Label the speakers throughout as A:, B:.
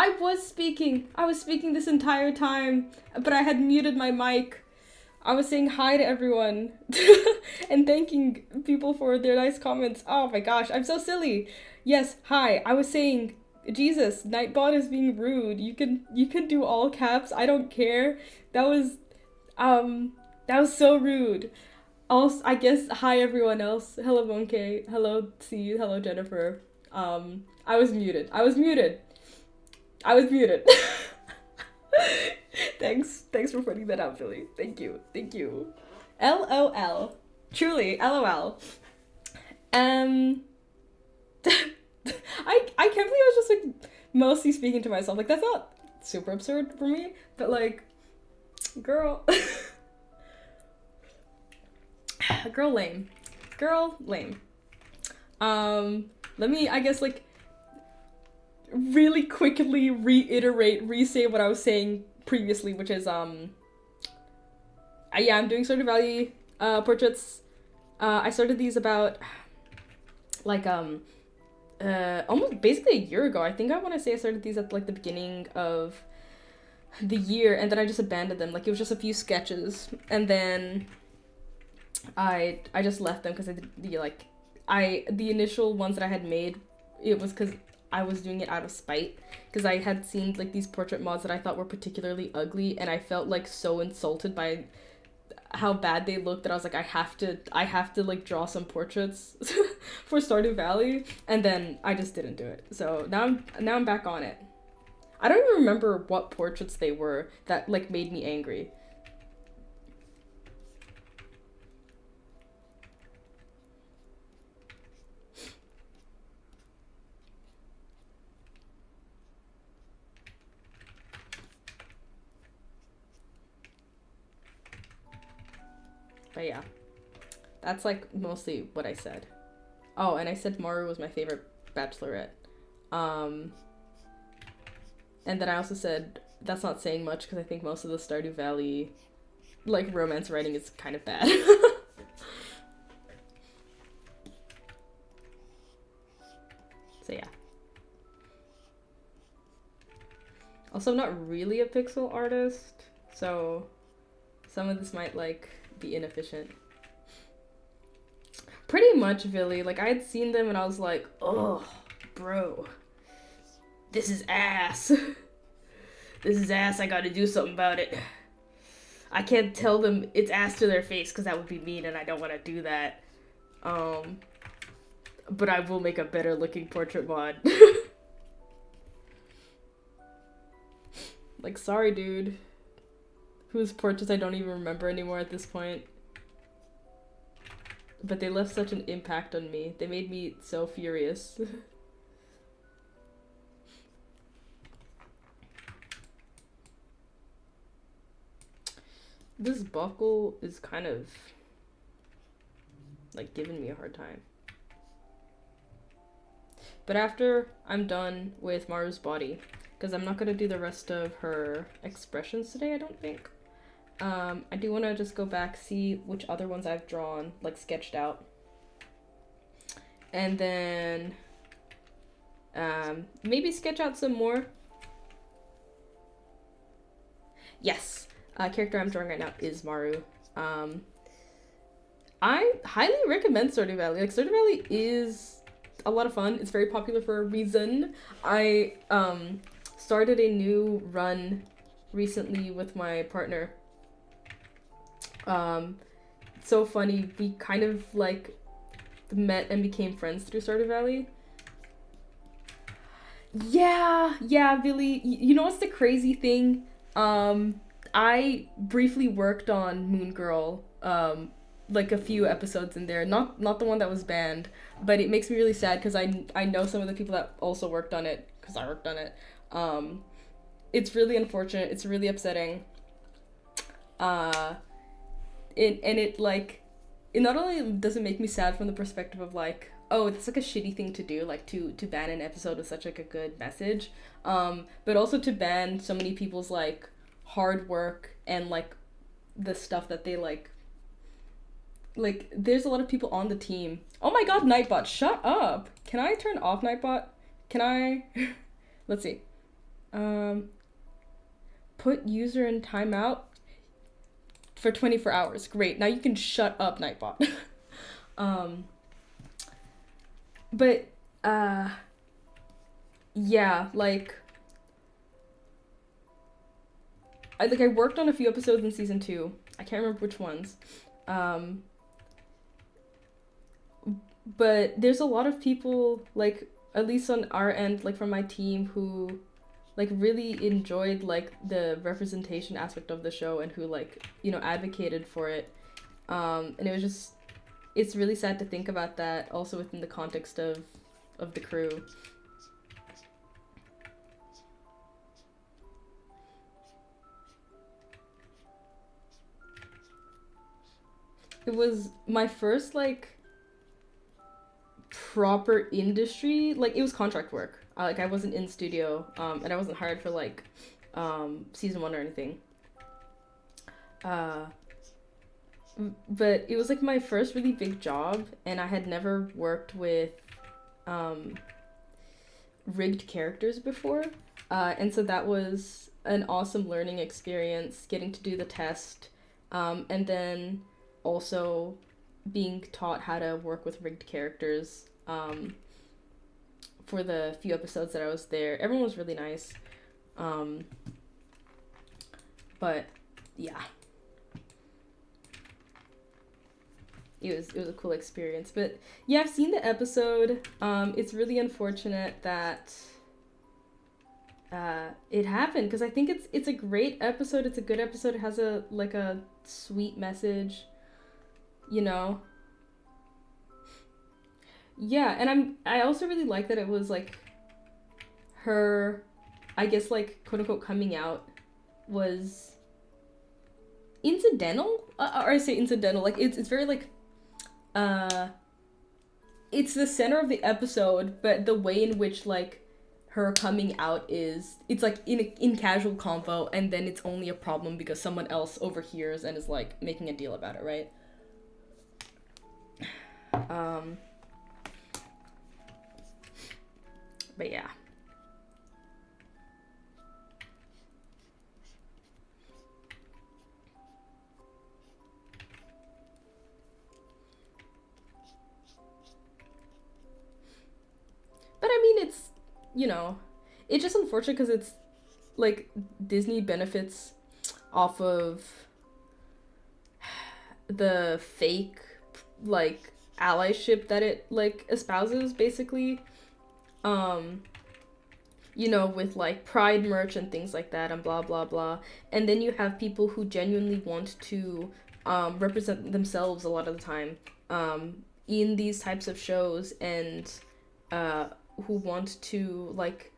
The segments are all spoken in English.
A: I was speaking. I was speaking this entire time, but I had muted my mic. I was saying hi to everyone and thanking people for their nice comments. Oh my gosh, I'm so silly. Yes, hi. I was saying, Jesus, Nightbot is being rude. You can do all caps. I don't care. That was that was so rude. Also, I guess hi everyone else. Hello Monkey. Hello C. Hello Jennifer. I was muted. I was muted. I was muted. Thanks for putting that out, Philly. Thank you. Thank you. LOL. Truly, LOL. Um I can't believe I was just like mostly speaking to myself. Like that's not super absurd for me, but like girl girl lame. Girl lame. Let me I guess like really quickly re-say what I was saying previously, which is yeah, I'm doing Stardew Valley portraits. I started these about like almost basically a year ago. I think I want to say I started these at like the beginning of the year, and then I just abandoned them. Like it was just a few sketches, and then I just left them because the initial ones that I had made, it was because I was doing it out of spite, because I had seen like these portrait mods that I thought were particularly ugly, and I felt like so insulted by how bad they looked that I was like, I have to like draw some portraits for Stardew Valley, and then I just didn't do it. So now I'm back on it. I don't even remember what portraits they were that like made me angry. But yeah, that's like mostly what I said. Oh, and I said Maru was my favorite bachelorette. And then I also said that's not saying much because I think most of the Stardew Valley like romance writing is kind of bad. So yeah. Also, I'm not really a pixel artist, so some of this might like be inefficient. Pretty much, Billy. Like I had seen them and I was like, oh, bro, this is ass. This is ass. I gotta do something about it. I can't tell them it's ass to their face because that would be mean, and I don't want to do that. But I will make a better looking portrait mod. Like, sorry, dude. Whose portraits I don't even remember anymore at this point. But they left such an impact on me. They made me so furious. This buckle is kind of like giving me a hard time. But after I'm done with Maru's body, because I'm not going to do the rest of her expressions today, I don't think. I do want to just go back, see which other ones I've drawn, like sketched out. And then maybe sketch out some more. Yes, character I'm drawing right now is Maru. I highly recommend Stardew Valley. Like, Stardew Valley is a lot of fun. It's very popular for a reason. I started a new run recently with my partner. So funny. We kind of like met and became friends through Stardew Valley. Yeah, Billy. You know what's the crazy thing? I briefly worked on Moon Girl, like a few episodes in there. Not the one that was banned, but it makes me really sad because I know some of the people that also worked on it because I worked on it. It's really unfortunate. It's really upsetting. It like, it not only doesn't make me sad from the perspective of like, oh, it's like a shitty thing to do, like to ban an episode with such like a good message, but also to ban so many people's like hard work and like the stuff that they like there's a lot of people on the team. Oh my god, Nightbot, shut up. Can I turn off Nightbot? Can I? Let's see. Um, put user in timeout for 24 hours. Great. Now you can shut up, Nightbot. um, but uh, yeah, like I worked on a few episodes in season 2. I can't remember which ones. Um, but there's a lot of people, like at least on our end, like from my team, who like really enjoyed like the representation aspect of the show and who like, you know, advocated for it. And it was just, it's really sad to think about that also within the context of the crew. It was my first like proper industry, like it was contract work. Like I wasn't in studio, and I wasn't hired for like season 1 or anything. Uh, but it was like my first really big job, and I had never worked with um, rigged characters before, and so that was an awesome learning experience. Getting to do the test, and then also being taught how to work with rigged characters for the few episodes that I was there. Everyone was really nice. But yeah. It was a cool experience. But yeah, I've seen the episode. It's really unfortunate that it happened because I think it's a great episode. It's a good episode. It has a like a sweet message, you know. Yeah, and I also really like that it was like her, I guess like quote unquote coming out was incidental, or I say incidental, like it's very like uh it's the center of the episode, but the way in which like her coming out is, it's like in casual convo, and then it's only a problem because someone else overhears and is like making a deal about it, right? But yeah. But I mean, it's, you know, it's just unfortunate because it's like Disney benefits off of the fake like allyship that it like espouses, basically. Um, you know, with like pride merch and things like that and blah blah blah. And then you have people who genuinely want to represent themselves a lot of the time in these types of shows, and uh, who want to like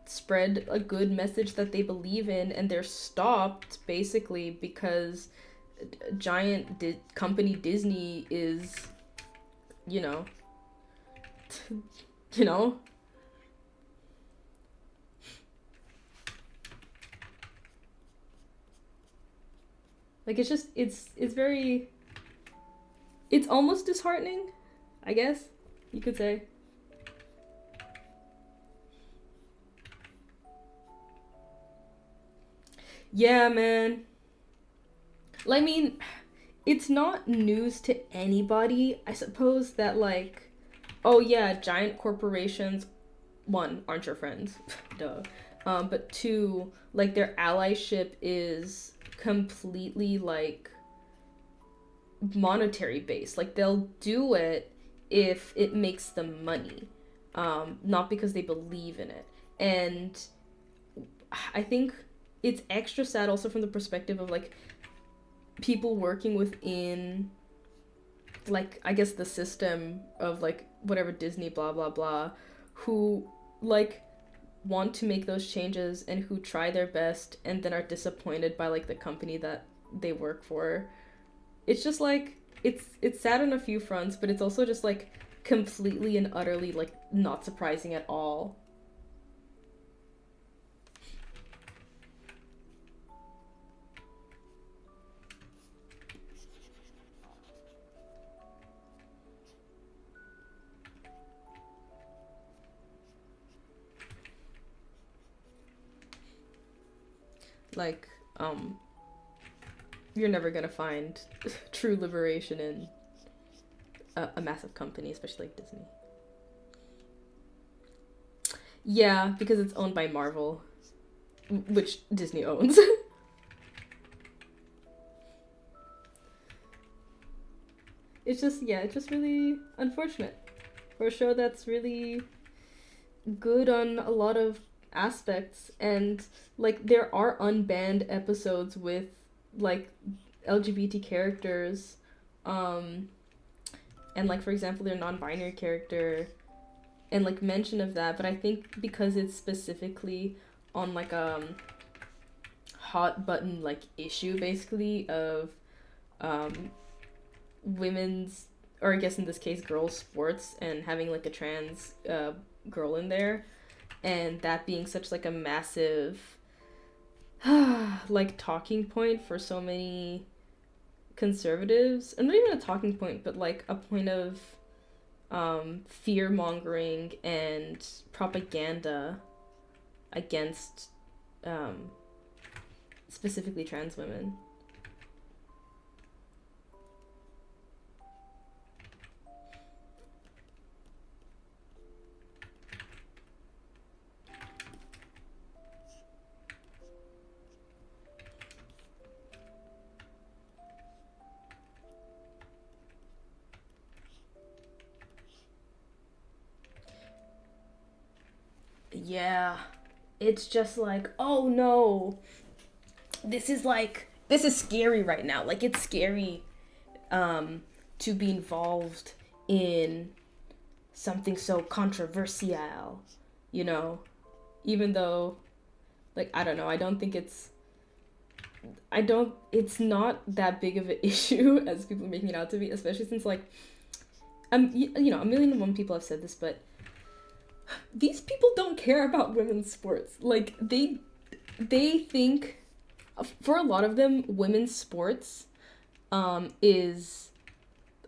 A: spread a good message that they believe in, and they're stopped basically because giant company Disney is, you know, you know. Like it's just it's very, it's almost disheartening, I guess you could say. Yeah, man. Like, I mean, it's not news to anybody, I suppose, that like, oh yeah, giant corporations, one, aren't your friends, duh. But two, like their allyship is completely like monetary based. Like they'll do it if it makes them money, not because they believe in it. And I think it's extra sad also from the perspective of like people working within like, I guess, the system of like whatever Disney blah blah blah, who like want to make those changes and who try their best and then are disappointed by like the company that they work for. It's just like it's sad on a few fronts, but it's also just like completely and utterly like not surprising at all. Like, you're never gonna find true liberation in a massive company, especially like Disney. Yeah, because it's owned by Marvel, which Disney owns. It's just really unfortunate for a show that's really good on a lot of aspects, and like there are unbanned episodes with like LGBT characters, um and like for example their non-binary character, and like mention of that, but I think because it's specifically on like hot button like issue basically of um women's, or I guess in this case girls sports, and having like a trans girl in there, and that being such like a massive like talking point for so many conservatives, and not even a talking point but like a point of fear mongering and propaganda against um specifically trans women. Yeah, it's just like, oh no, this is scary right now. Like it's scary to be involved in something so controversial, you know, even though like I don't know, I don't it's not that big of an issue as people are making it out to be, especially since like you know, a million and one people have said this, but these people don't care about women's sports. Like they think, for a lot of them, women's sports is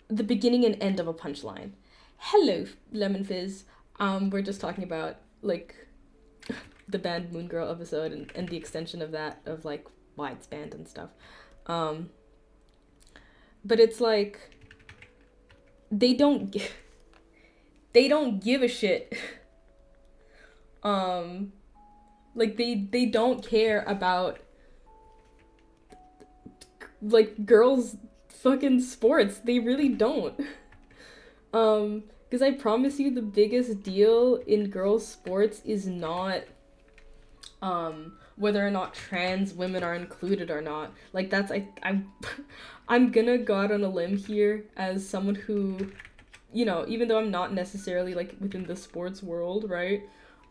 A: the beginning and end of a punchline. Hello, Lemon Fizz. We're just talking about like the band Moon Girl episode, and the extension of that, of like why it's banned and stuff. Um, but it's like they don't they don't give a shit. Like they don't care about like girls fucking sports. They really don't. Because I promise you the biggest deal in girls sports is not whether or not trans women are included or not. Like that's I'm gonna go out on a limb here as someone who, you know, even though I'm not necessarily like within the sports world, right?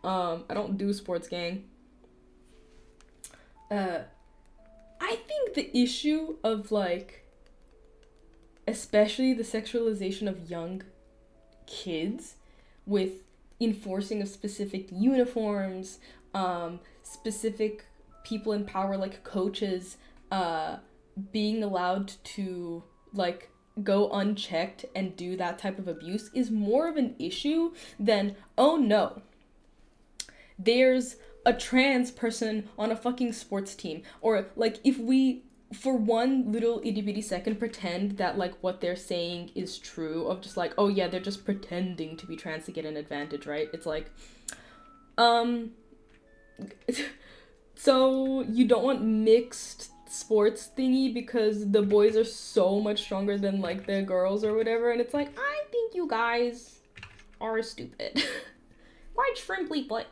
A: I don't do sports, gang. I think the issue of like, especially the sexualization of young kids with enforcing of specific uniforms, specific people in power like coaches being allowed to like go unchecked and do that type of abuse is more of an issue than, oh no, there's a trans person on a fucking sports team. Or like if we for one little itty bitty second pretend that like what they're saying is true, of just like, oh yeah, they're just pretending to be trans to get an advantage, right? It's like so you don't want mixed sports thingy because the boys are so much stronger than like the girls or whatever, and it's like, I think you guys are stupid. Quite shrimply, but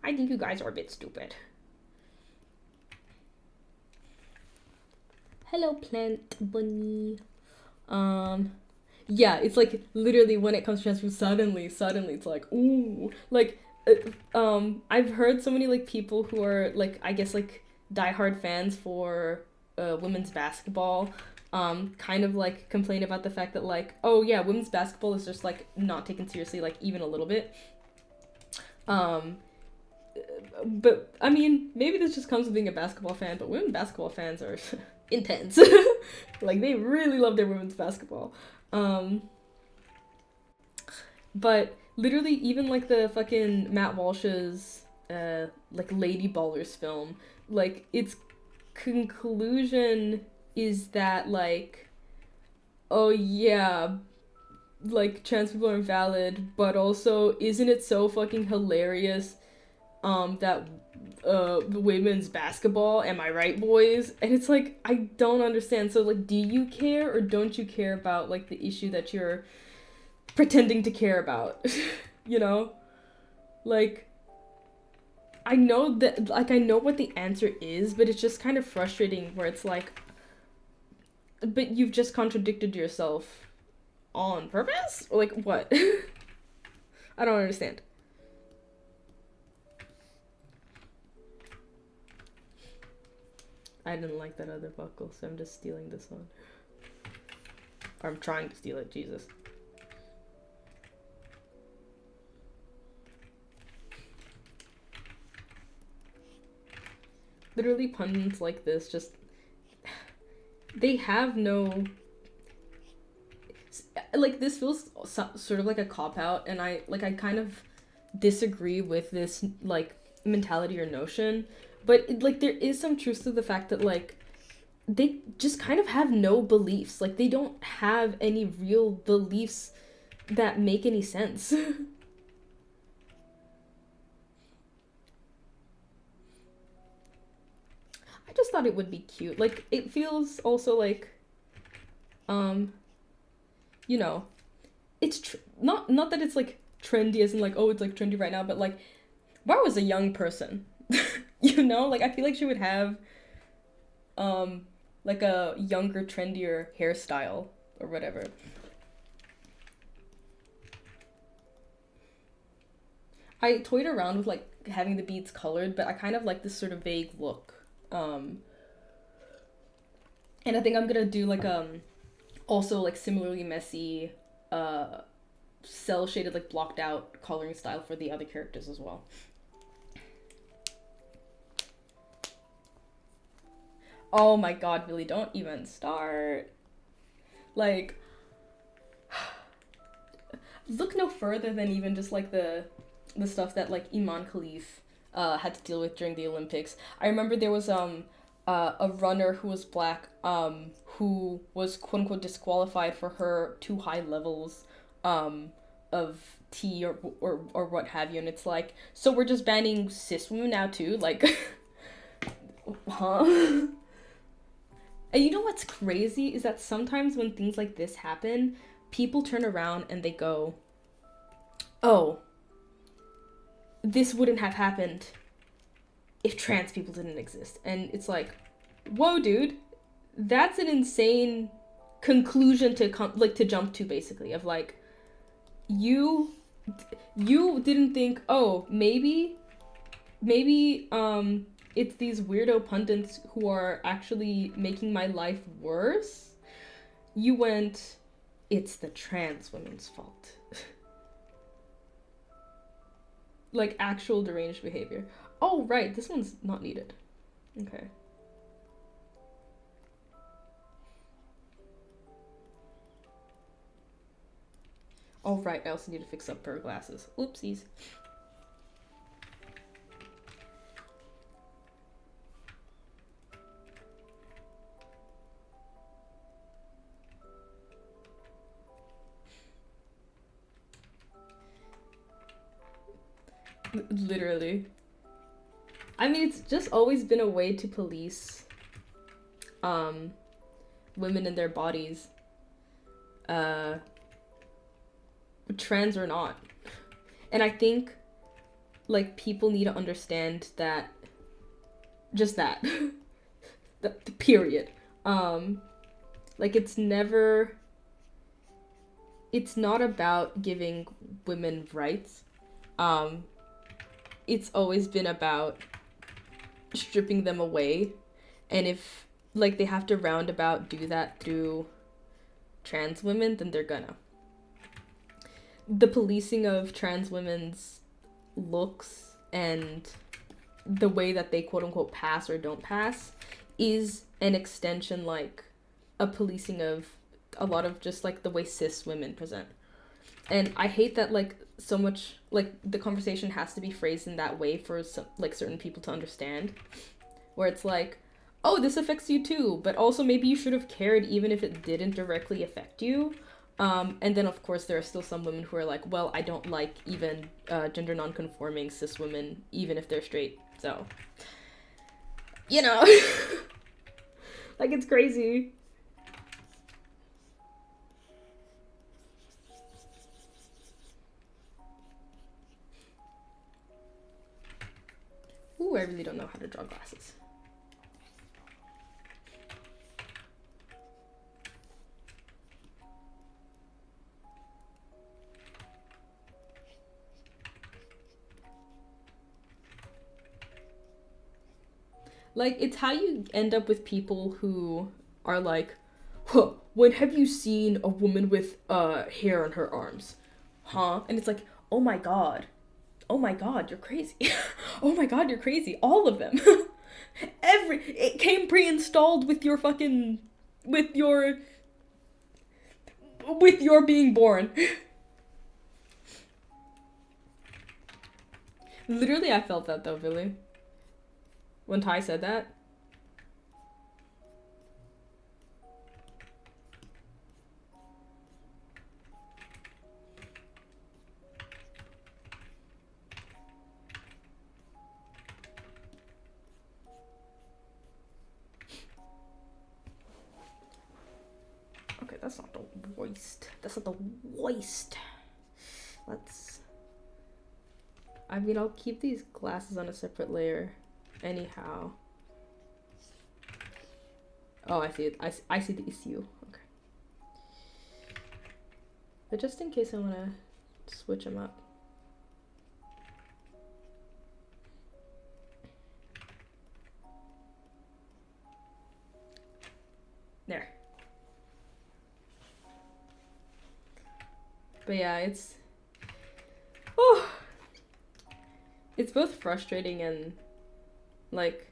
A: I think you guys are a bit stupid. Hello, plant bunny. Yeah, it's like literally when it comes to trans people, suddenly it's like, ooh, like I've heard so many like people who are like, I guess like diehard fans for women's basketball kind of like complain about the fact that like, oh yeah, women's basketball is just like not taken seriously like even a little bit. But I mean, maybe this just comes with being a basketball fan, but women basketball fans are intense. Like they really love their women's basketball. But literally even like the fucking Matt Walsh's like Lady Ballers film, like its conclusion is that like, oh yeah, like trans people are invalid, but also isn't it so fucking hilarious that women's basketball, am I right, boys? And it's like, I don't understand. So like, do you care or don't you care about like the issue that you're pretending to care about? You know? Like, I know that, like, I know what the answer is, but it's just kind of frustrating where it's like, but you've just contradicted yourself on purpose? Or like, what? I don't understand. I didn't like that other buckle, so I'm just stealing this one. Or I'm trying to steal it, Jesus. Literally pundits like this just... They have no... Like, this feels sort of like a cop-out, and I kind of disagree with this, like, mentality or notion. But, like, there is some truth to the fact that, like, they just kind of have no beliefs. Like, they don't have any real beliefs that make any sense. I just thought it would be cute. Like, it feels also like, you know, it's not that it's, like, trendy as in, like, oh, it's, like, trendy right now, but, like, if I was a young person, you know, like, I feel like she would have, like, a younger, trendier hairstyle or whatever. I toyed around with, like, having the beads colored, but I kind of like this sort of vague look. And I think I'm gonna do, like, also, like, similarly messy, cell shaded, like, blocked out coloring style for the other characters as well. Oh my god, Billy, don't even start. Like, look no further than even just, like, the stuff that, like, Iman Khalif had to deal with during the Olympics. I remember there was a runner who was black who was quote unquote disqualified for her too high levels of tea or what have you, and it's like, so we're just banning cis women now too, like, huh? And you know what's crazy is that sometimes when things like this happen, people turn around and they go, oh, this wouldn't have happened if trans people didn't exist. And it's like, whoa, dude, that's an insane conclusion to to jump to, basically, of like, you didn't think, oh, maybe it's these weirdo pundits who are actually making my life worse. You went, it's the trans women's fault. Like, actual deranged behavior. Oh, right, this one's not needed. Okay. Oh, right, I also need to fix up her glasses. Oopsies. Literally. I mean, it's just always been a way to police women in their bodies, trans or not. And I think, like, people need to understand that, just that, the period. Like, it's not about giving women rights. It's always been about stripping them away, and if, like, they have to roundabout do that through trans women, then they're gonna. The policing of trans women's looks and the way that they quote unquote pass or don't pass is an extension, like, a policing of a lot of just, like, the way cis women present. And I hate that, like, so much, like, the conversation has to be phrased in that way for some, like, certain people to understand. where it's like, oh, this affects you too, but also maybe you should have cared even if it didn't directly affect you. And then, of course, there are still some women who are like, well, I don't like even gender non-conforming cis women, even if they're straight. So, you know, like, it's crazy. Ooh, I really don't know how to draw glasses. Like, it's how you end up with people who are like, huh, when have you seen a woman with hair on her arms? Huh? And it's like, oh my god. Oh my god, you're crazy. Oh my god, you're crazy. All of them. It came pre-installed with your fucking with your being born. Literally, I felt that though, Billy. When Ty said that. Okay, that's not the worst. That's not the worst. Let's... I mean, I'll keep these glasses on a separate layer anyhow. Oh, I see it. I see the issue. Okay. But just in case I want to switch them up. There. But yeah, it's... Oh! It's both frustrating and, like,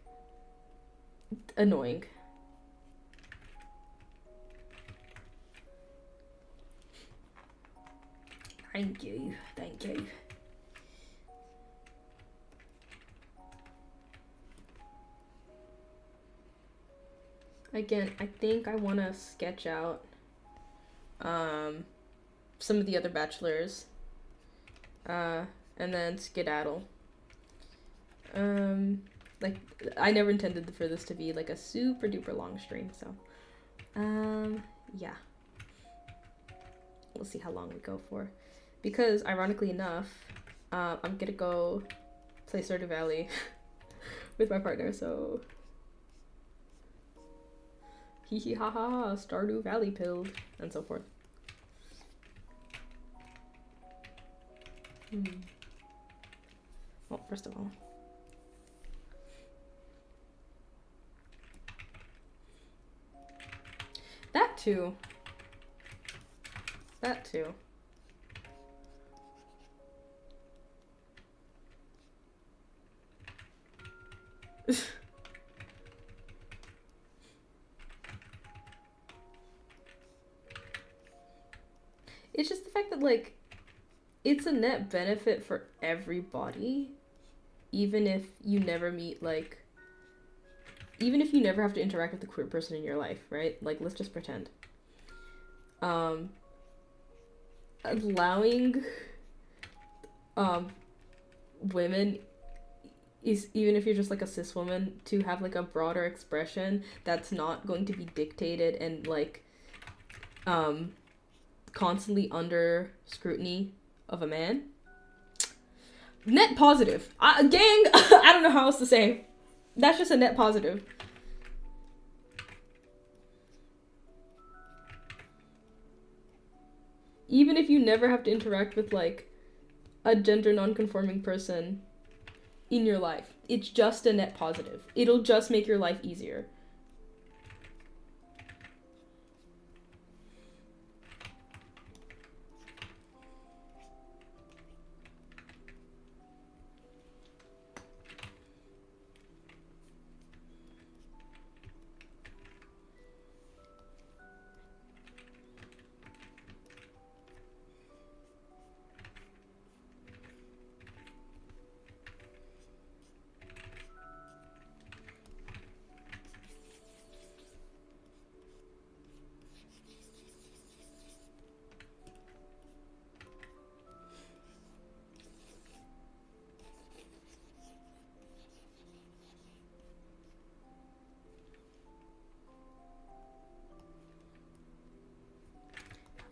A: annoying. Thank you. Thank you. Again, I think I want to sketch out some of the other bachelors and then skedaddle. Like, I never intended for this to be like a super duper long stream, so yeah, we'll see how long we go for, because ironically enough, I'm gonna go play Stardew Valley with my partner, so hee hee ha ha ha, Stardew Valley pilled, and so forth. Well, first of all, that too. That too. It's just the fact that, like, it's a net benefit for everybody, even if you never meet, like, even if you never have to interact with a queer person in your life, right? Like, let's just pretend. Allowing women is, even if you're just like a cis woman, to have like a broader expression that's not going to be dictated and like constantly under scrutiny of a man. Net positive. Gang, I don't know how else to say. That's just a net positive. Even if you never have to interact with like a gender non-conforming person in your life, it's just a net positive. It'll just make your life easier.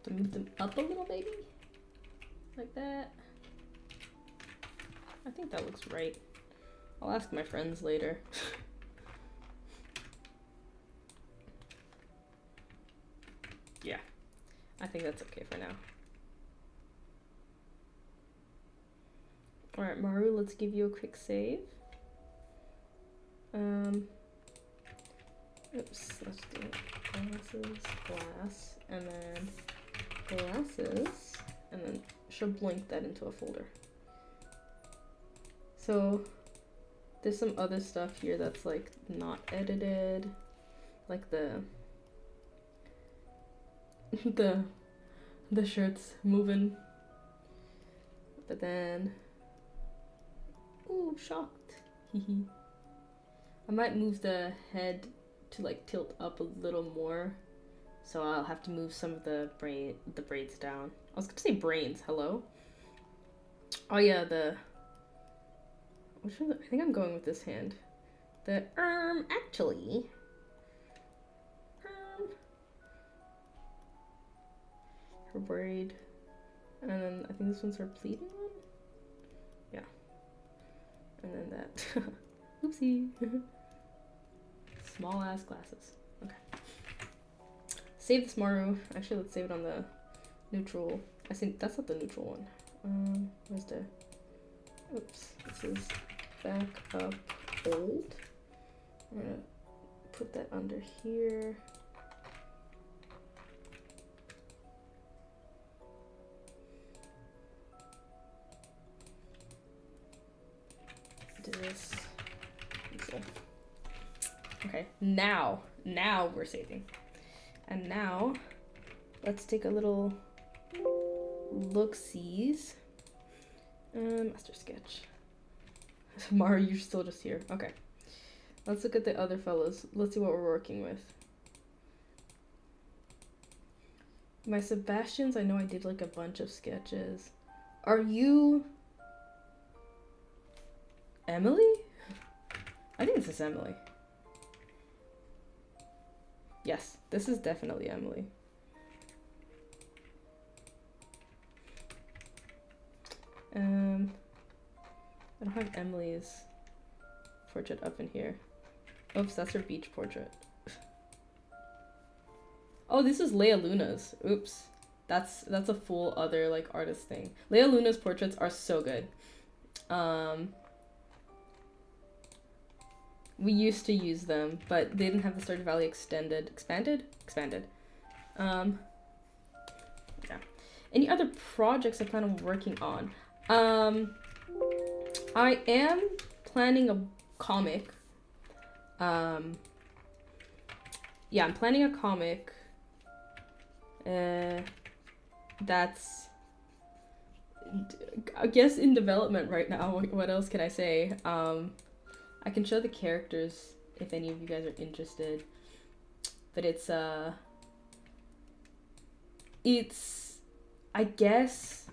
A: To move them up a little, maybe? Like that. I think that looks right. I'll ask my friends later. Yeah, I think that's okay for now. Alright, Maru, let's give you a quick save. Oops, let's do glasses, glass, and then glasses, and then she'll blink that into a folder. So there's some other stuff here that's like not edited, like the shirt's moving, but then ooh, shocked. I might move the head to like tilt up a little more, so I'll have to move some of the braids down. I was gonna say brains. Hello. Oh yeah, which one? I think I'm going with this hand. Actually, her braid, and then I think this one's her pleating one. Yeah, and then that. Oopsie. Small ass glasses. Okay. Save this Maru. Actually, let's save it on the neutral. I think that's not the neutral one. Where's the? Oops. This is back up old. I'm gonna put that under here. Do this. Okay, now we're saving. And now, let's take a little look-sees. Master sketch. Maru, you're still just here. Okay. Let's look at the other fellows. Let's see what we're working with. My Sebastians, I know I did like a bunch of sketches. Are you Emily? I think this is Emily. Yes, this is definitely Emily. I don't have Emily's portrait up in here. Oops, that's her beach portrait. Oh, this is Leia Luna's. Oops. That's a full other like artist thing. Leia Luna's portraits are so good. We used to use them, but they didn't have the Stardew Valley expanded. Yeah. Any other projects I plan on working on? I am planning a comic. Yeah, I'm planning a comic. That's, I guess, in development right now. What else can I say? I can show the characters if any of you guys are interested. But it's I guess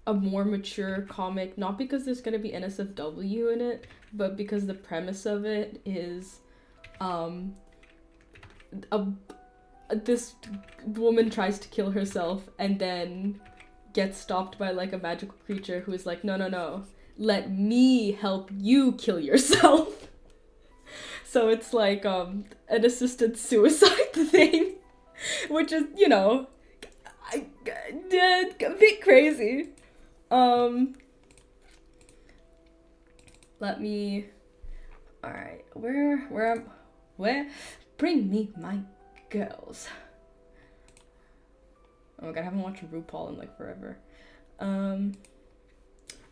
A: a more mature comic, not because there's gonna be NSFW in it, but because the premise of it is this woman tries to kill herself and then gets stopped by like a magical creature who is like, no, let me help you kill yourself. So it's like an assisted suicide thing, which is, you know, a bit crazy. Let me, all right, where, bring me my girls. Oh my god, I haven't watched RuPaul in like forever.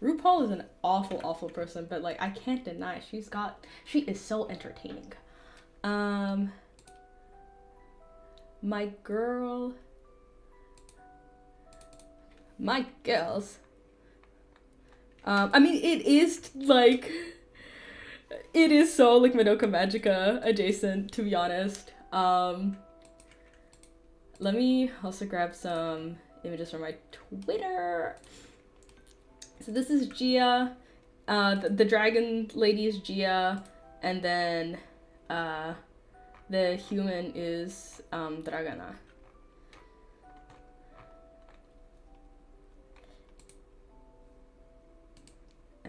A: RuPaul is an awful person, but like I can't deny she is so entertaining. My girls. I mean, it is so like Madoka Magica adjacent, to be honest. Let me also grab some images from my Twitter. So this is Gia, the dragon lady is Gia, and then the human is Dragana.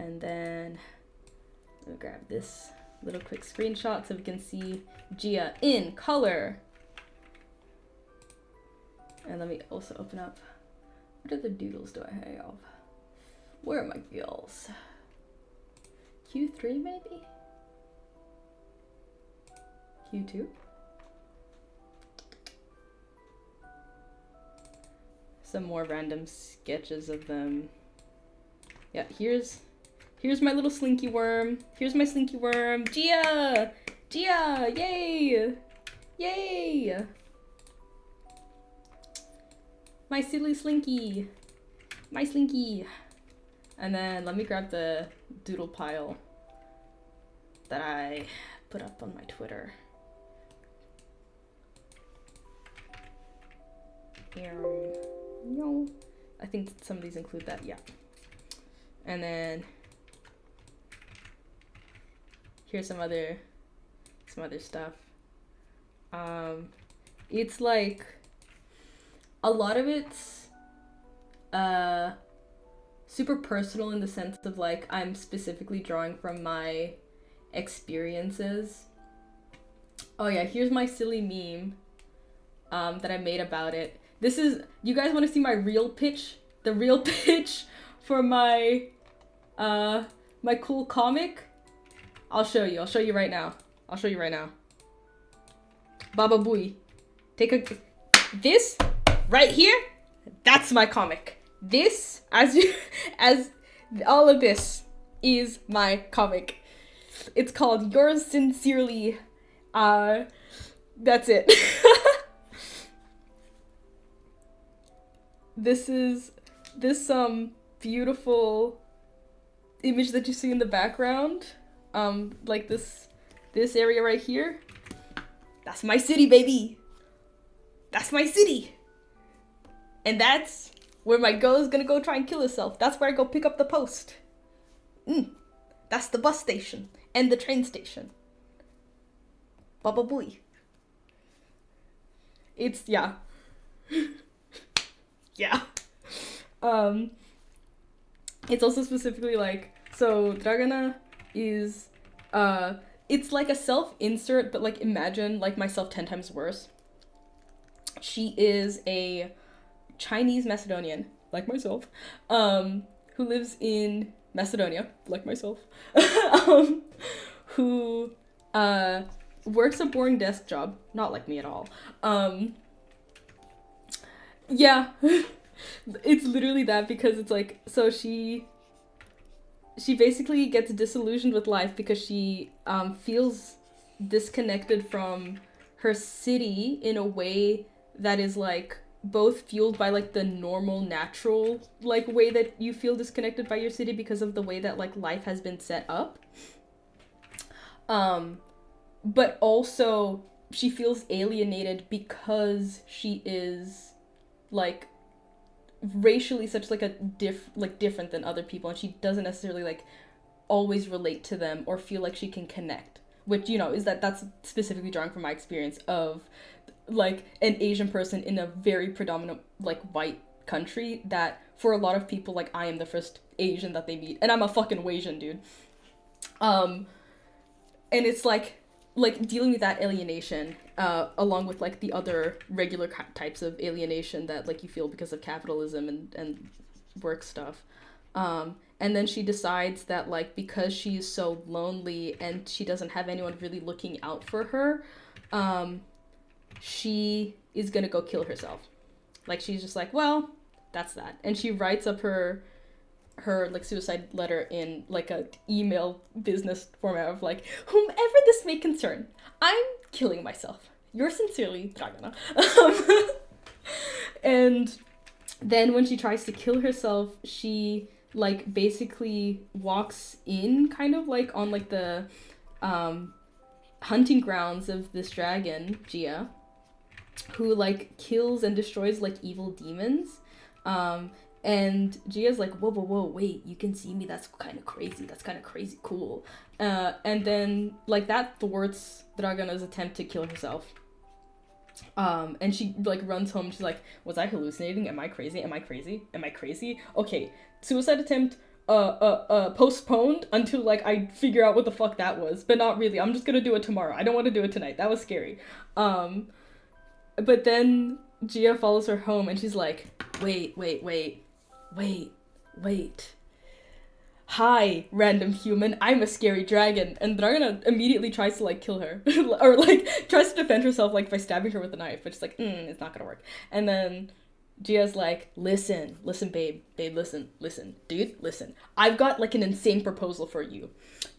A: And then we'll grab this little quick screenshot so we can see Gia in color. And let me also open up, what other doodles do I have? Where are my girls? Q3 maybe? Q2? Some more random sketches of them. Yeah, here's my little slinky worm. Here's my slinky worm. Gia! Gia! Yay! Yay! My silly slinky. My slinky. And then let me grab the doodle pile that I put up on my Twitter. No, I think some of these include that, yeah. And then here's some other stuff. It's like a lot of it's super personal in the sense of like I'm specifically drawing from my experiences. Oh yeah, here's my silly meme that I made about it. This is, you guys want to see my real pitch? The real pitch for my my cool comic? I'll show you right now. Baba Booey. This right here, that's my comic. This, as all of this is my comic. It's called Yours Sincerely. That's it. This beautiful image that you see in the background. Like this area right here. That's my city, baby. That's my city. And that's where my girl is gonna go try and kill herself. That's where I go pick up the post. That's the bus station and the train station. Baba Booey. It's, yeah. Yeah. It's also specifically like, so Dragana is, it's like a self-insert, but like imagine like myself 10 times worse. She is a Chinese Macedonian, like myself, who lives in Macedonia, like myself, who works a boring desk job, not like me at all. Yeah, it's literally that, because it's like, so she basically gets disillusioned with life because she feels disconnected from her city in a way that is like both fueled by like the normal natural like way that you feel disconnected by your city because of the way that like life has been set up, but also she feels alienated because she is like racially such like a different than other people, and she doesn't necessarily like always relate to them or feel like she can connect, which, you know, that's specifically drawing from my experience of like an Asian person in a very predominant like white country, that for a lot of people like I am the first Asian that they meet, and I'm a fucking Asian dude. And it's like dealing with that alienation along with like the other regular types of alienation that like you feel because of capitalism and work stuff. And then she decides that like because she is so lonely and she doesn't have anyone really looking out for her, she is gonna go kill herself. Like she's just like, well, that's that. And she writes up her like suicide letter in like a email business format of like, whomever this may concern, I'm killing myself. Yours sincerely, Dragana. And then when she tries to kill herself, she like basically walks in kind of like on like the hunting grounds of this dragon, Gia, who like kills and destroys like evil demons. And Gia's like, whoa, wait, you can see me, that's kind of crazy cool. And then like that thwarts Dragana's attempt to kill herself. And she like runs home. She's like, was I hallucinating? Am I crazy? Okay, suicide attempt postponed until like I figure out what the fuck that was, but not really. I'm just gonna do it tomorrow. I don't want to do it tonight. That was scary. But then Gia follows her home and she's like, wait. Hi, random human, I'm a scary dragon. And Dragona immediately tries to like kill her. Or like tries to defend herself like by stabbing her with a knife, but she's like, it's not gonna work. And then Gia's like, listen, babe, listen, dude, listen. I've got like an insane proposal for you.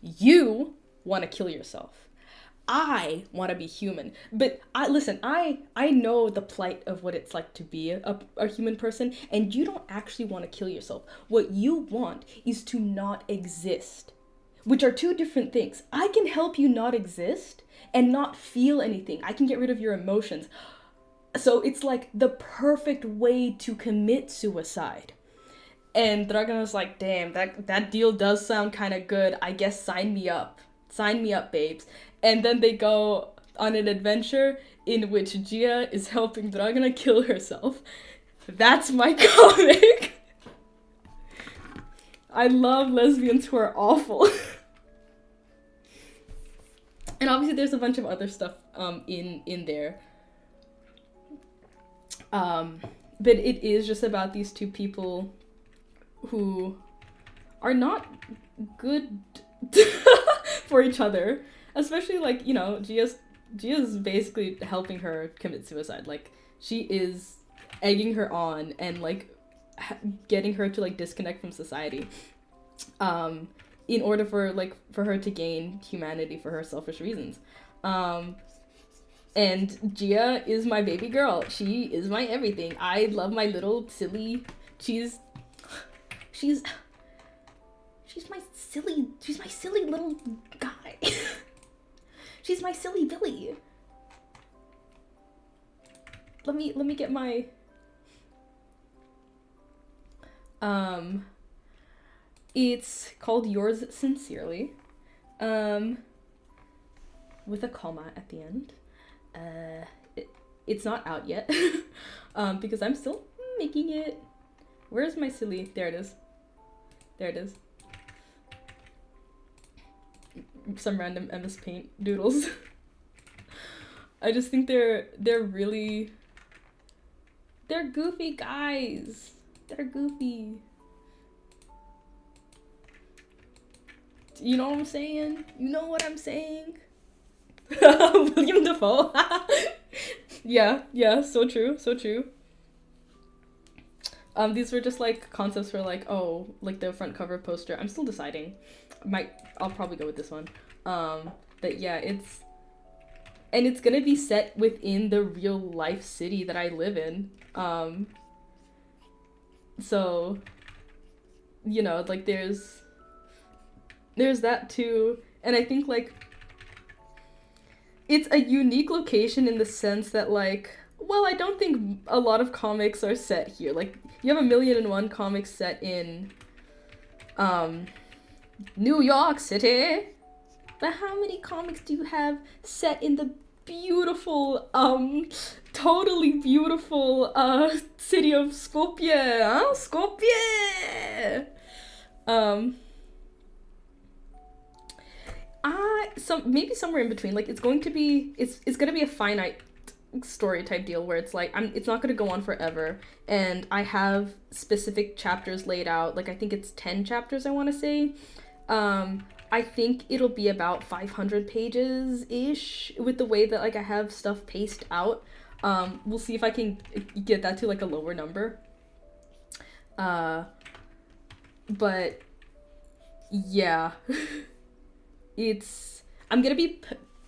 A: You want to kill yourself. I want to be human. But I know the plight of what it's like to be a human person, and you don't actually want to kill yourself. What you want is to not exist, which are two different things. I can help you not exist and not feel anything. I can get rid of your emotions. So it's like the perfect way to commit suicide. And Dragona's like, damn, that deal does sound kind of good. I guess sign me up. Sign me up, babes. And then they go on an adventure in which Gia is helping Dragona kill herself. That's my comic. I love lesbians who are awful. And obviously there's a bunch of other stuff in there. But it is just about these two people who are not good for each other, especially like, you know, Gia's basically helping her commit suicide. Like, she is egging her on and like getting her to like disconnect from society in order for her to gain humanity for her selfish reasons. And Gia is my baby girl. She is my everything. I love my little silly. She's my silly little guy. She's my silly Billy. Let me get my it's called Yours Sincerely. With a comma at the end. It's not out yet. Because I'm still making it. Where's my silly? There it is. Some random MS Paint doodles. I just think they're goofy guys. They're goofy. You know what I'm saying? You know what I'm saying? William Dafoe. Yeah, so true. These were just like concepts for like, oh, like the front cover poster. I'm still deciding. I'll probably go with this one. But yeah, it's gonna be set within the real life city that I live in. So, you know, like there's that too. And I think like it's a unique location in the sense that like, well, I don't think a lot of comics are set here. Like, you have 1,000,001 comics set in New York City. But how many comics do you have set in the beautiful, totally beautiful city of Skopje? Huh? Skopje! Maybe somewhere in between. Like, it's gonna be a finite story type deal where it's like it's not gonna go on forever, and I have specific chapters laid out. Like, I think it's 10 chapters, I want to say. I think it'll be about 500 pages ish with the way that like I have stuff paced out. We'll see if I can get that to like a lower number. But yeah. I'm gonna be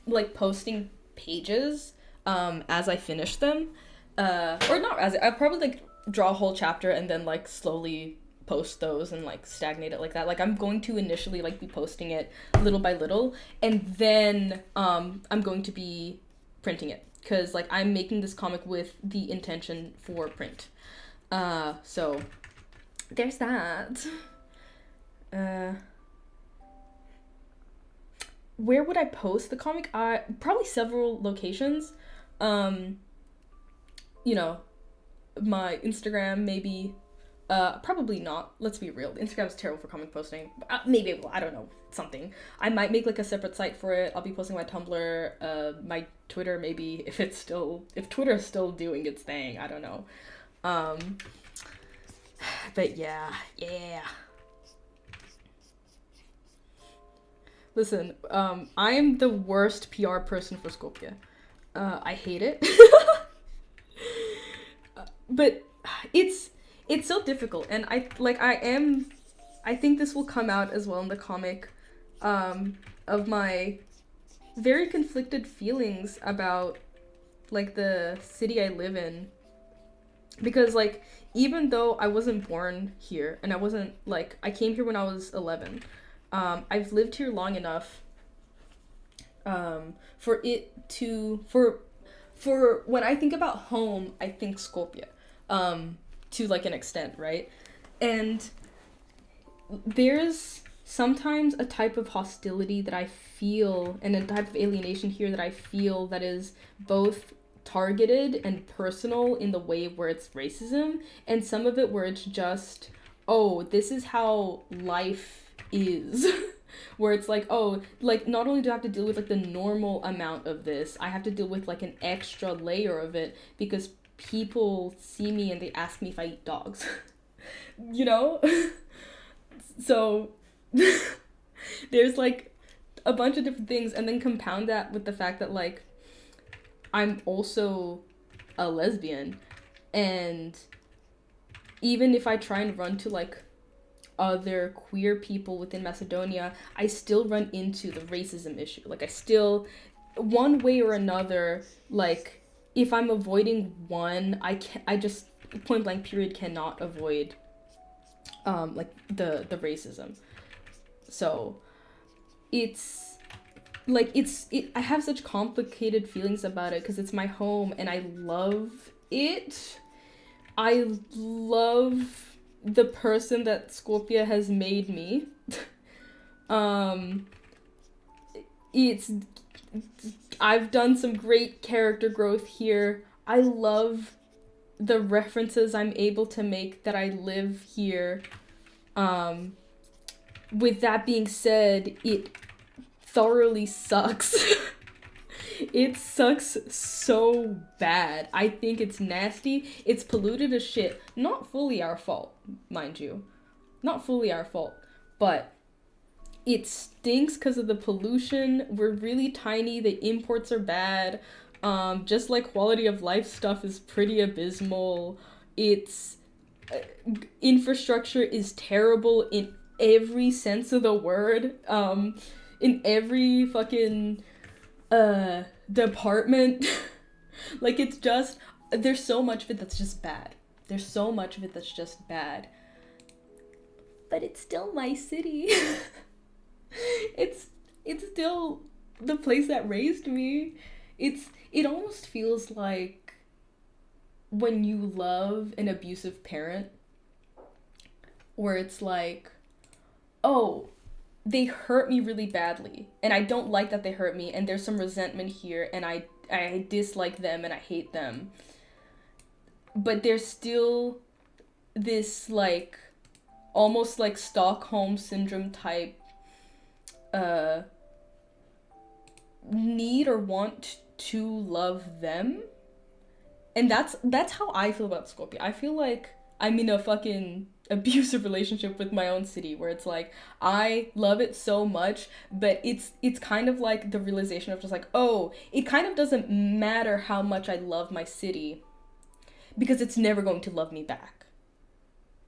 A: like posting pages as I finish them, or not as I'll probably like draw a whole chapter and then like slowly post those and like stagnate it like that. Like, I'm going to initially like be posting it little by little, and then I'm going to be printing it, because like I'm making this comic with the intention for print. So there's that. Where would I post the comic? Probably several locations. You know, my Instagram, maybe Probably not. Let's be real. Instagram's terrible for comic posting. Maybe it will. I don't know. Something. I might make like a separate site for it. I'll be posting my Tumblr, my Twitter maybe if Twitter's still doing its thing. I don't know. But yeah. Listen, I am the worst PR person for Skopje. I hate it. But it's so difficult, and I think this will come out as well in the comic, of my very conflicted feelings about like the city I live in, because like even though I wasn't born here and I came here when I was 11, I've lived here long enough for when I think about home, I think Skopje, to like an extent, right? And there's sometimes a type of hostility that I feel, and a type of alienation here that I feel, that is both targeted and personal in the way where it's racism, and some of it where it's just, oh, this is how life is. Where it's like, oh, like not only do I have to deal with like the normal amount of this, I have to deal with like an extra layer of it because people see me and they ask me if I eat dogs. You know? So there's like a bunch of different things, and then compound that with the fact that like I'm also a lesbian, and even if I try and run to like other queer people within Macedonia, I still run into the racism issue. Like I still, one way or another, like if I'm avoiding one, I just point blank period cannot avoid like the racism. So it's like I have such complicated feelings about it because it's my home and I love it. I love the person that Skopje has made me. I've done some great character growth here. I love the references I'm able to make that I live here. With that being said, it thoroughly sucks. It sucks so bad. I think it's nasty. It's polluted as shit. Not fully our fault, mind you. Not fully our fault. But it stinks because of the pollution. We're really tiny. The imports are bad. Just like quality of life stuff is pretty abysmal. It's infrastructure is terrible in every sense of the word. In every fucking department. Like it's just, there's so much of it that's just bad. There's so much of it that's just bad. But it's still my city. It's still the place that raised me. It almost feels like when you love an abusive parent, where it's like, oh, they hurt me really badly, and I don't like that they hurt me, and there's some resentment here, and I dislike them and I hate them. But there's still this like almost like Stockholm syndrome type need or want to love them. And that's how I feel about Skopje. I feel like I'm in a fucking abusive relationship with my own city, where it's like I love it so much, but it's kind of like the realization of just like, oh, it kind of doesn't matter how much I love my city because it's never going to love me back.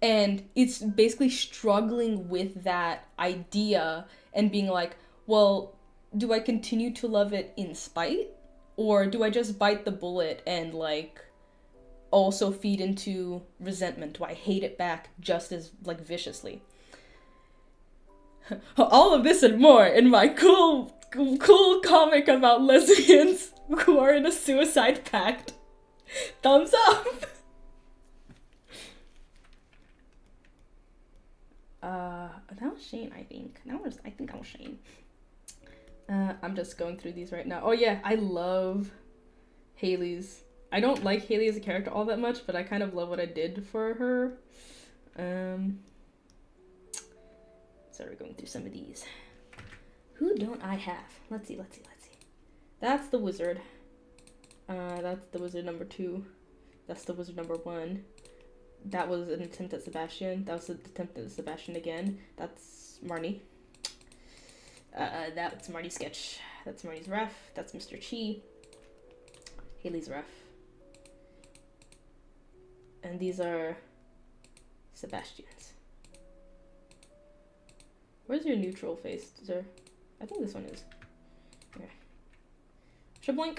A: And it's basically struggling with that idea and being like, well, do I continue to love it in spite, or do I just bite the bullet and like also feed into resentment? Do I hate it back just as like viciously? All of this and more in my cool comic about lesbians who are in a suicide pact. Thumbs up. That was Shane, I think. I think that was Shane. I'm just going through these right now. Oh yeah, I love Haley's. I don't like Haley as a character all that much, but I kind of love what I did for her. Sorry, we're going through some of these. Who don't I have? Let's see. That's the wizard. That's the wizard number 2. That's the wizard number 1. That was an attempt at Sebastian. That was an attempt at Sebastian again. That's Marnie. That's Marnie's sketch. That's Marnie's ref. That's Mr. Chi. Haley's ref. And these are Sebastian's. Where's your neutral face, sir? I think this one is. Okay. Shablank.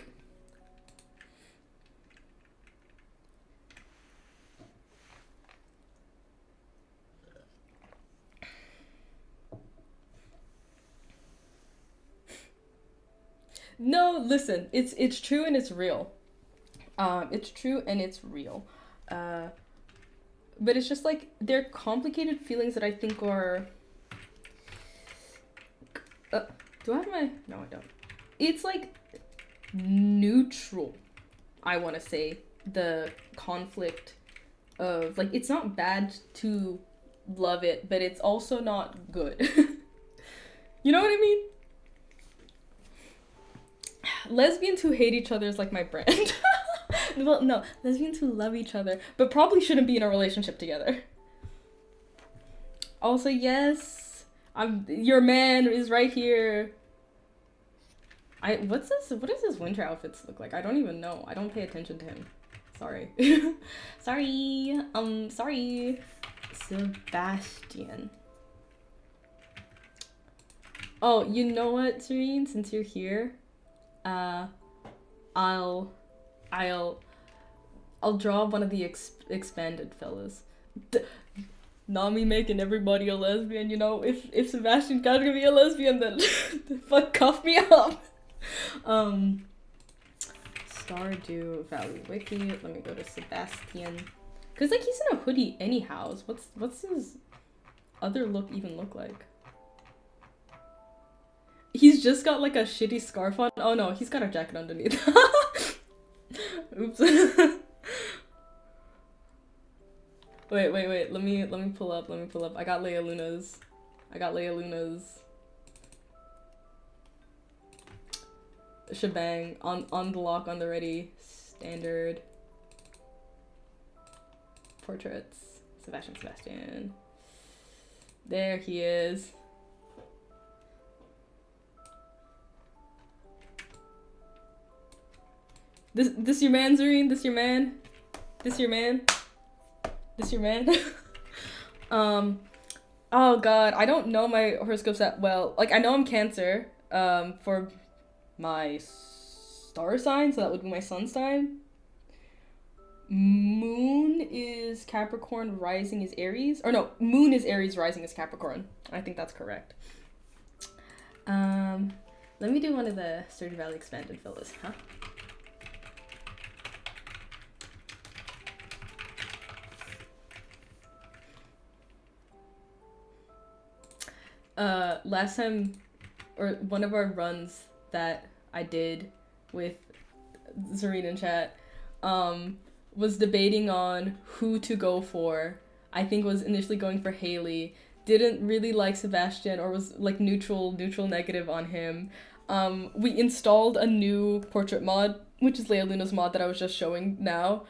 A: No, listen. It's true and it's real. It's true and it's real. But it's just like they're complicated feelings that I think are. Do I have my? No, I don't. It's like neutral. I want to say the conflict of like it's not bad to love it, but it's also not good. You know what I mean? Lesbians who hate each other is like my brand. Well, no, lesbians who love each other, but probably shouldn't be in a relationship together. Also, yes, your man is right here. What does his winter outfits look like? I don't even know. I don't pay attention to him. Sorry. Sorry. Sebastian. Oh, you know what, Serene? Since you're here, I'll draw one of the expanded fellas. Not me making everybody a lesbian, you know. If Sebastian got to be a lesbian, then fuck, cuff me up. Stardew Valley wiki. Let me go to Sebastian. Cause like he's in a hoodie anyhow. What's his other look even look like? He's just got like a shitty scarf on. Oh no, he's got a jacket underneath. Oops. Wait. Let me pull up. I got Leia Luna's. Shebang on the lock, on the ready. Standard. Portraits. Sebastian. There he is. This your man, Zareen? This your man? Oh god, I don't know my horoscopes that well. Like, I know I'm Cancer, for my star sign, so that would be my sun sign. Moon is Capricorn, rising is Aries. Or no, Moon is Aries, rising is Capricorn. I think that's correct. Let me do one of the Stardew Valley expanded villas, huh? Last time, or one of our runs that I did with Zareen in chat, was debating on who to go for. I think was initially going for Haley. Didn't really like Sebastian, or was like neutral negative on him. We installed a new portrait mod, which is Leia Luna's mod that I was just showing now.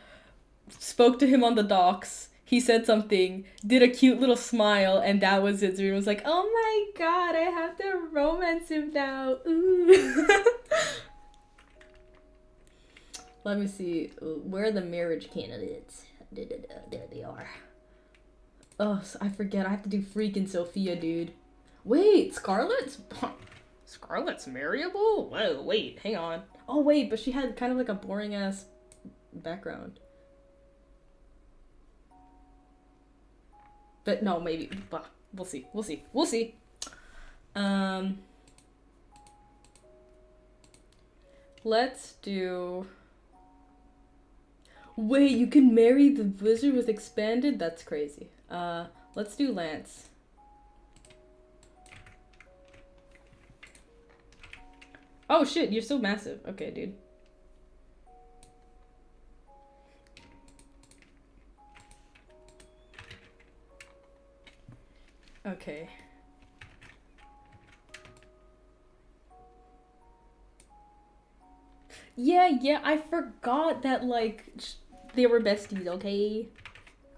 A: Spoke to him on the docks. He said something, did a cute little smile, and that was it. Zareen was like, oh my god, I have to romance him now. Ooh. Let me see. Where are the marriage candidates? There they are. Oh, I forget. I have to do freaking Sophia, dude. Wait, Scarlett's marryable? Whoa, wait, hang on. Oh, wait, but she had kind of like a boring-ass background. But no, maybe. Bah, we'll see. Let's do... Wait, you can marry the wizard with expanded? That's crazy. Let's do Lance. Oh shit, you're so massive. Okay, dude. Okay. Yeah, I forgot that, like, they were besties, okay?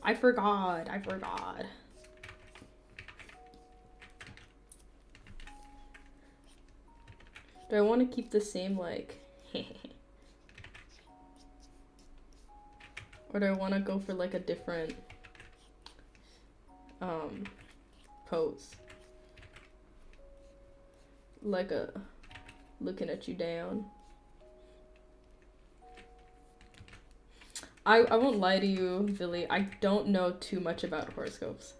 A: I forgot. Do I want to keep the same, like, or do I want to go for, like, a different, pose? Like a looking at you down. I won't lie to you, Billy. I don't know too much about horoscopes.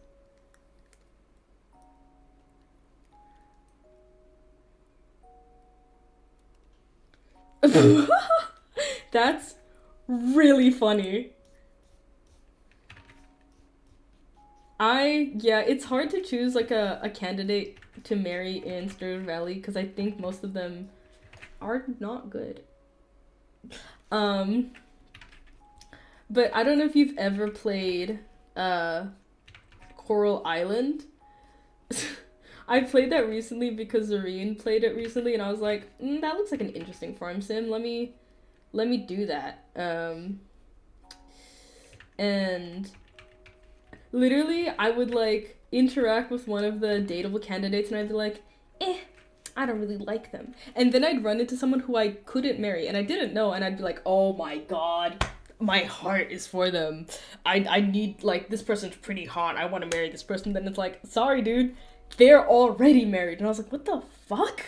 A: That's really funny. Yeah, it's hard to choose like a candidate to marry in Stardew Valley because I think most of them are not good. Um, but I don't know if you've ever played Coral Island. I played that recently because Zareen played it recently, and I was like, that looks like an interesting farm sim. Let me do that. And literally, I would like interact with one of the dateable candidates, and I'd be like, I don't really like them. And then I'd run into someone who I couldn't marry, and I didn't know, and I'd be like, oh my god, my heart is for them. I need, like, this person's pretty hot. I want to marry this person. Then it's like, sorry, dude, they're already married. And I was like, what the fuck?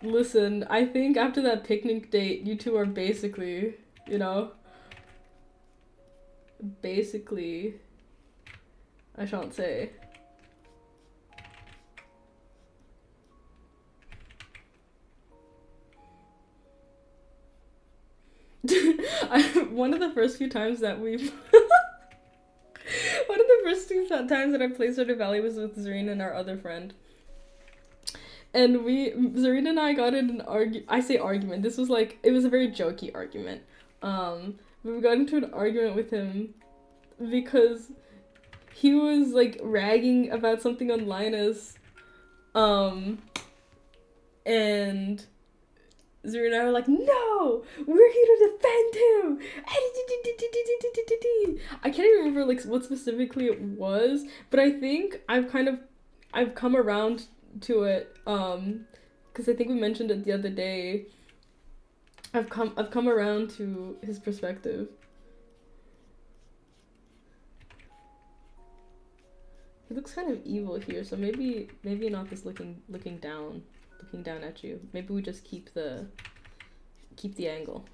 A: Listen, I think after that picnic date, you two are basically, you know, basically, I shan't say. One of the first few times that we one of the first few times that I played Stardew Valley was with Zareen and our other friend. And Zareen and I got in an I say argument. This was like, it was a very jokey argument. We got into an argument with him because he was like ragging about something on Linus. And Zuri and I were like, no, we're here to defend him. I can't even remember like what specifically it was, but I think I've come around to it, because I think we mentioned it the other day. I've come around to his perspective. He looks kind of evil here, so maybe not this looking down at you. Maybe we just keep the angle.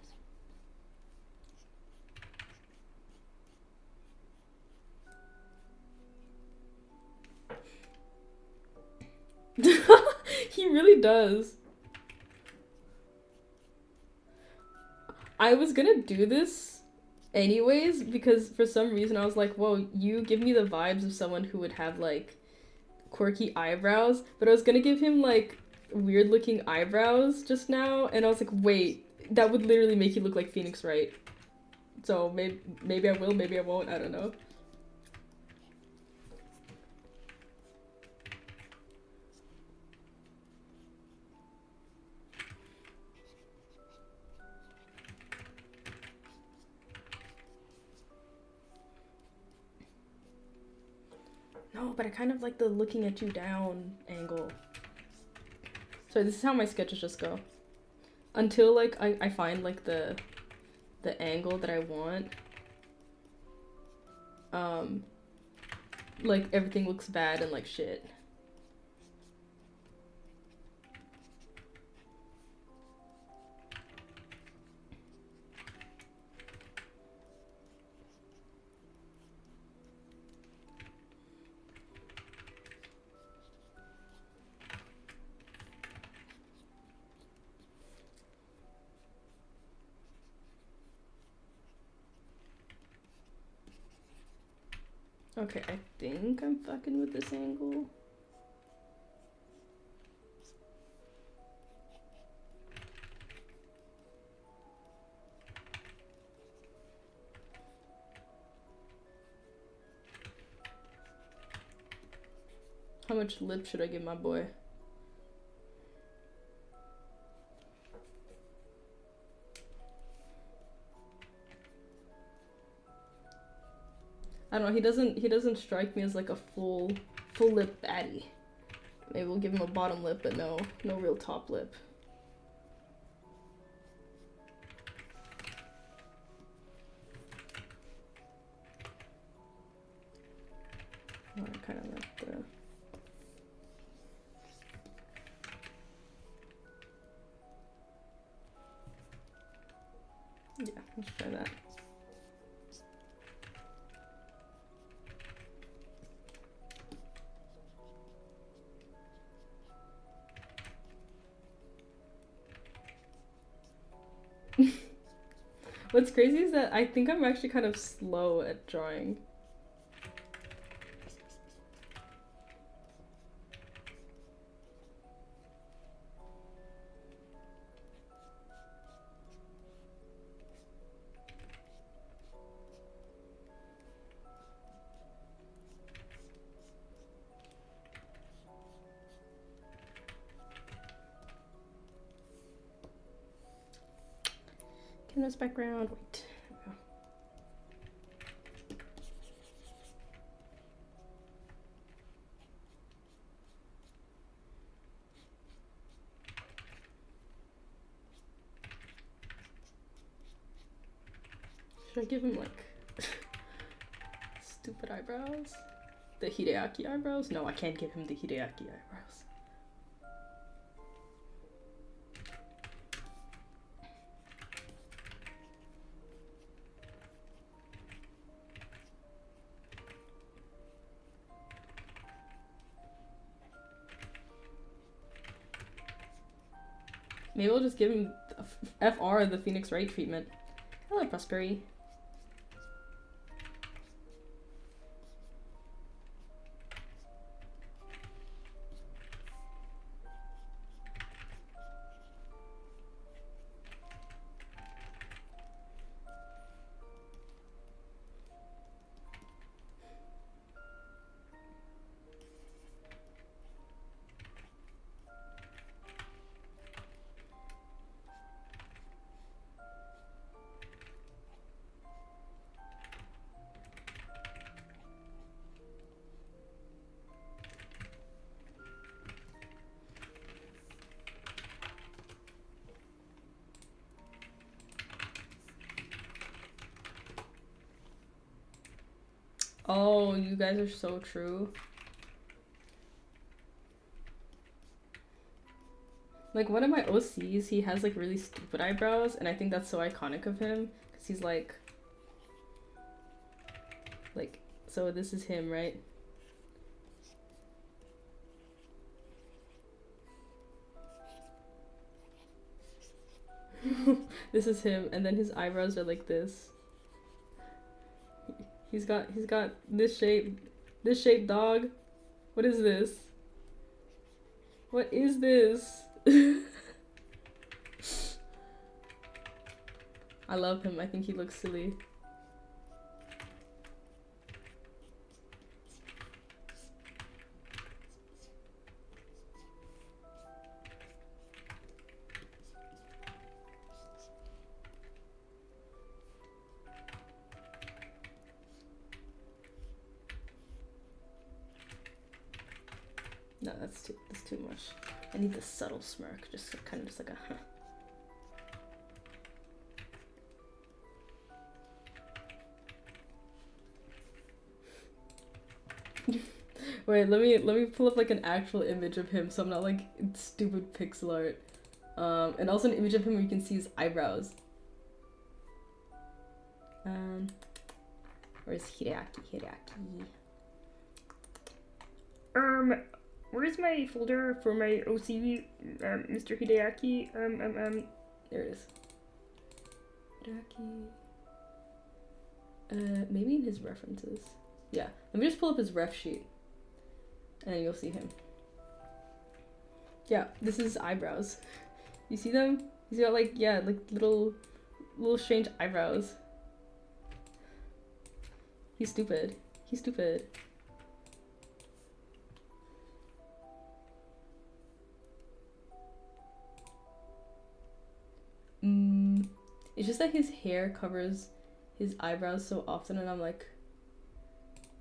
A: He really does. I was gonna do this anyways because for some reason I was like, whoa, you give me the vibes of someone who would have like quirky eyebrows, but I was gonna give him like weird looking eyebrows just now, and I was like, wait, that would literally make you look like Phoenix Wright. So maybe I will, maybe I won't, I don't know. No, but I kind of like the looking at you down angle. So this is how my sketches just go. Until like I find like the angle that I want. Like everything looks bad and like shit. Okay, I think I'm fucking with this angle. How much lip should I give my boy? I don't know, he doesn't strike me as like a full lip baddie. Maybe we'll give him a bottom lip, but no real top lip. Oh, I kind of like the... Yeah, let's try that. What's crazy is that I think I'm actually kind of slow at drawing. Canvas background, wait. Should I give him like stupid eyebrows? The Hideaki eyebrows? No, I can't give him the Hideaki eyebrows. Maybe I'll just give him FR, the Phoenix Wright treatment. Hello, Prosperity. Oh, you guys are so true. Like, one of my OCs, he has like really stupid eyebrows, and I think that's so iconic of him, because he's like, so this is him, right? This is him, and then his eyebrows are like this. He's got this shape, dog. What is this? What is this? I love him. I think he looks silly. No, that's too much. I need the subtle smirk, just kind of just like a huh. Wait, let me pull up like an actual image of him so I'm not like stupid pixel art. And also an image of him where you can see his eyebrows. Where's Hideaki? Where's my folder for my OC, Mr. Hideaki? There it is. Hideaki. Maybe in his references. Yeah, let me just pull up his ref sheet. And then you'll see him. Yeah, this is his eyebrows. You see them? He's got like, yeah, like little strange eyebrows. He's stupid. It's just that his hair covers his eyebrows so often, and I'm like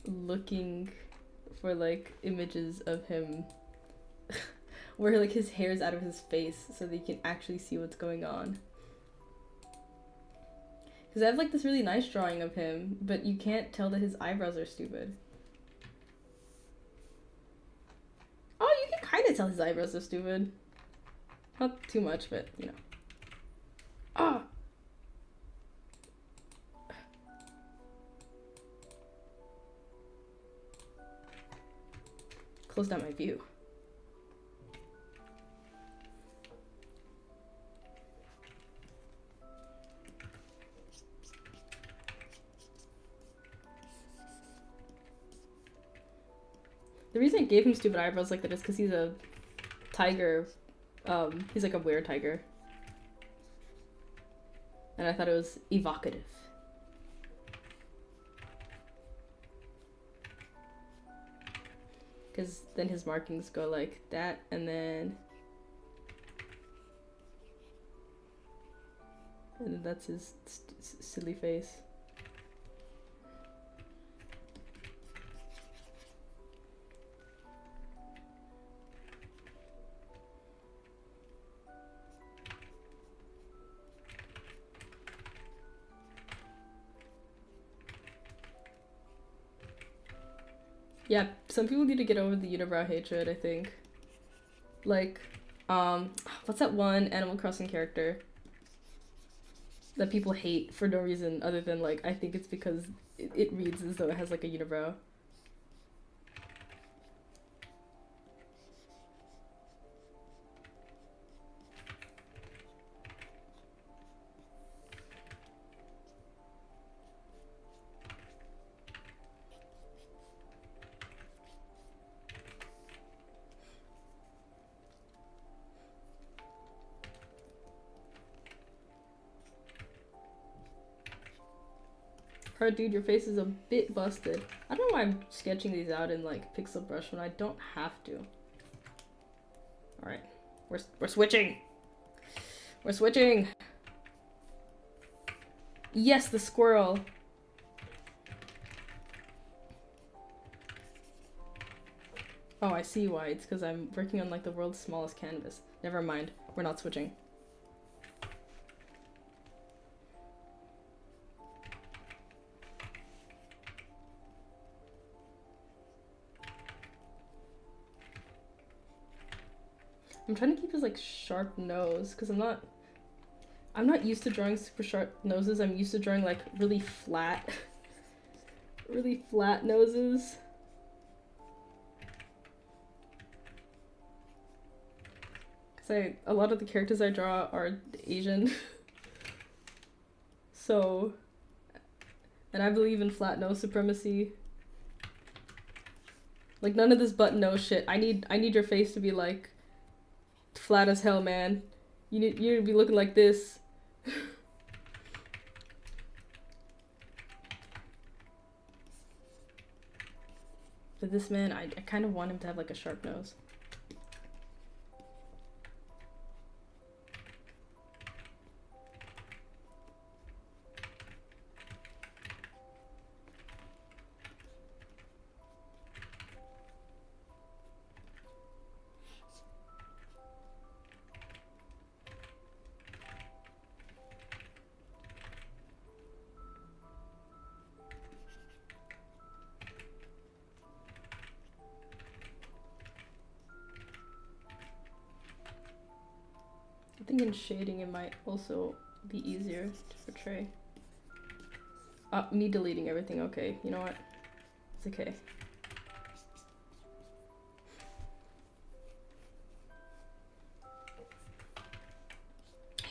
A: looking for like images of him where like his hair's out of his face so that you can actually see what's going on. Because I have like this really nice drawing of him, but you can't tell that his eyebrows are stupid. Oh, you can kind of tell his eyebrows are stupid. Not too much, but you know. Ah! Close down my view. The reason I gave him stupid eyebrows like that is because he's a tiger. He's like a were-tiger. And I thought it was evocative. Because then his markings go like that, and then that's his silly face. Yeah, some people need to get over the unibrow hatred, I think. Like, what's that one Animal Crossing character that people hate for no reason other than, like, I think it's because it reads as though it has, like, a unibrow. Alright, dude, your face is a bit busted. I don't know why I'm sketching these out in, like, pixel brush when I don't have to. Alright. We're switching! We're switching! Yes, the squirrel! Oh, I see why. It's because I'm working on, like, the world's smallest canvas. Never mind. We're not switching. I'm trying to keep his like sharp nose because I'm not used to drawing super sharp noses. I'm used to drawing like really flat really flat noses. Because a lot of the characters I draw are Asian. So, and I believe in flat nose supremacy. Like none of this button nose shit. I need your face to be like flat as hell, man. You need to be looking like this. But this man, I kind of want him to have like a sharp nose. I think in shading it might also be easier to portray. Me deleting everything, okay. You know what? It's okay.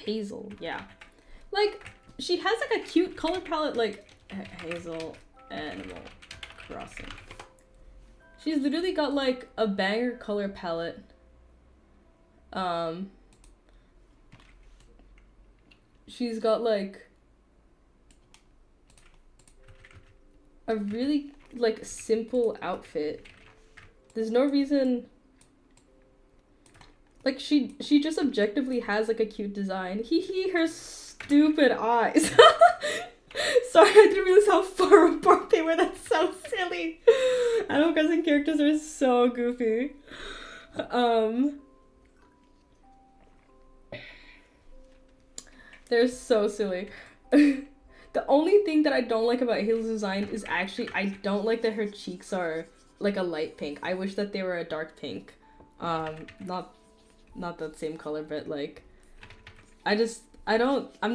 A: Hazel, yeah. Like, she has like a cute color palette, like Hazel Animal Crossing. She's literally got like a banger color palette. She's got like a really like simple outfit. There's no reason Like she just objectively has like a cute design. Hee, her stupid eyes. Sorry, I didn't realize how far apart they were. That's so silly. Animal Crossing characters are so goofy. They're so silly. The only thing that I don't like about Halo's design is actually I don't like that her cheeks are like a light pink. I wish that they were a dark pink. Not that same color, but like I'm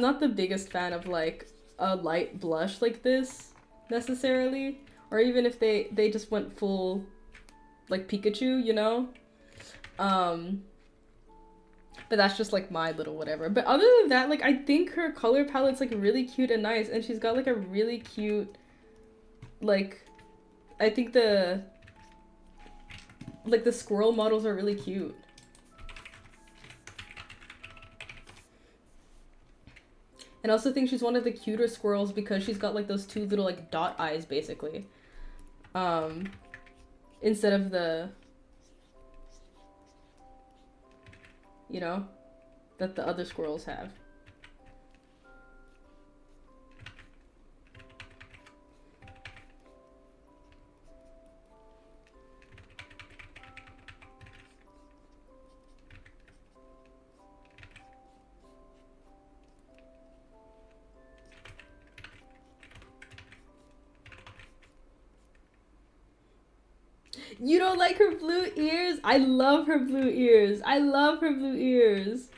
A: not the biggest fan of like a light blush like this necessarily, or even if they just went full like Pikachu, you know. But that's just like my little whatever. But other than that, like I think her color palette's like really cute and nice, and she's got like a really cute, like, I think the squirrel models are really cute. And I also think she's one of the cuter squirrels because she's got like those two little like dot eyes basically. Instead of the, you know, that the other squirrels have. You don't like her blue ears? I love her blue ears. I love her blue ears.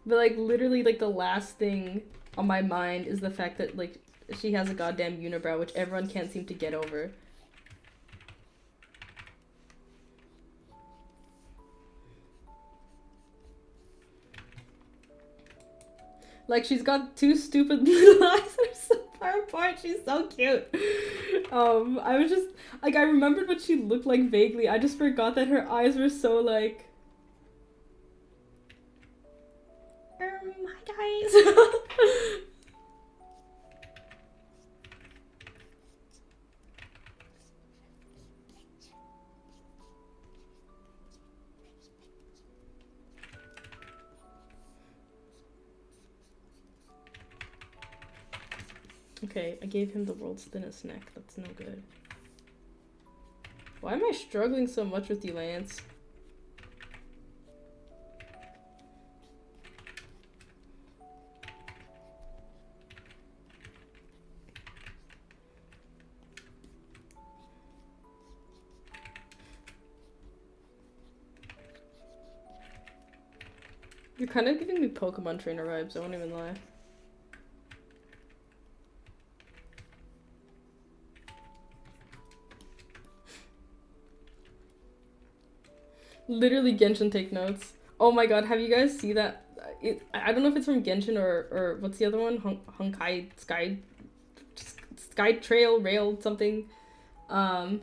A: But like literally like the last thing on my mind is the fact that like she has a goddamn unibrow, which everyone can't seem to get over. Like, she's got two stupid little eyes that are so far apart. She's so cute. I was just, like, I remembered what she looked like vaguely. I just forgot that her eyes were so, like... Hi, guys. Okay, I gave him the world's thinnest neck. That's no good. Why am I struggling so much with you, Lance? You're kind of giving me Pokemon trainer vibes, I won't even lie. Literally Genshin take notes. Oh my god, have you guys seen that? I don't know if it's from Genshin or what's the other one? Honkai Sky Trail Rail something. I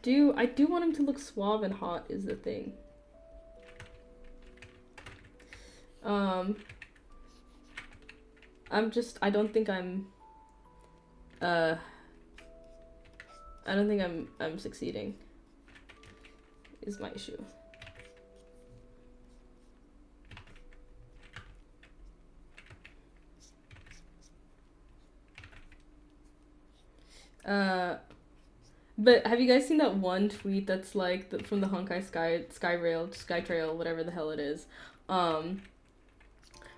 A: do want him to look suave and hot is the thing. I don't think I'm succeeding. Is my issue. But have you guys seen that one tweet that's like from the Honkai Sky Trail, whatever the hell it is,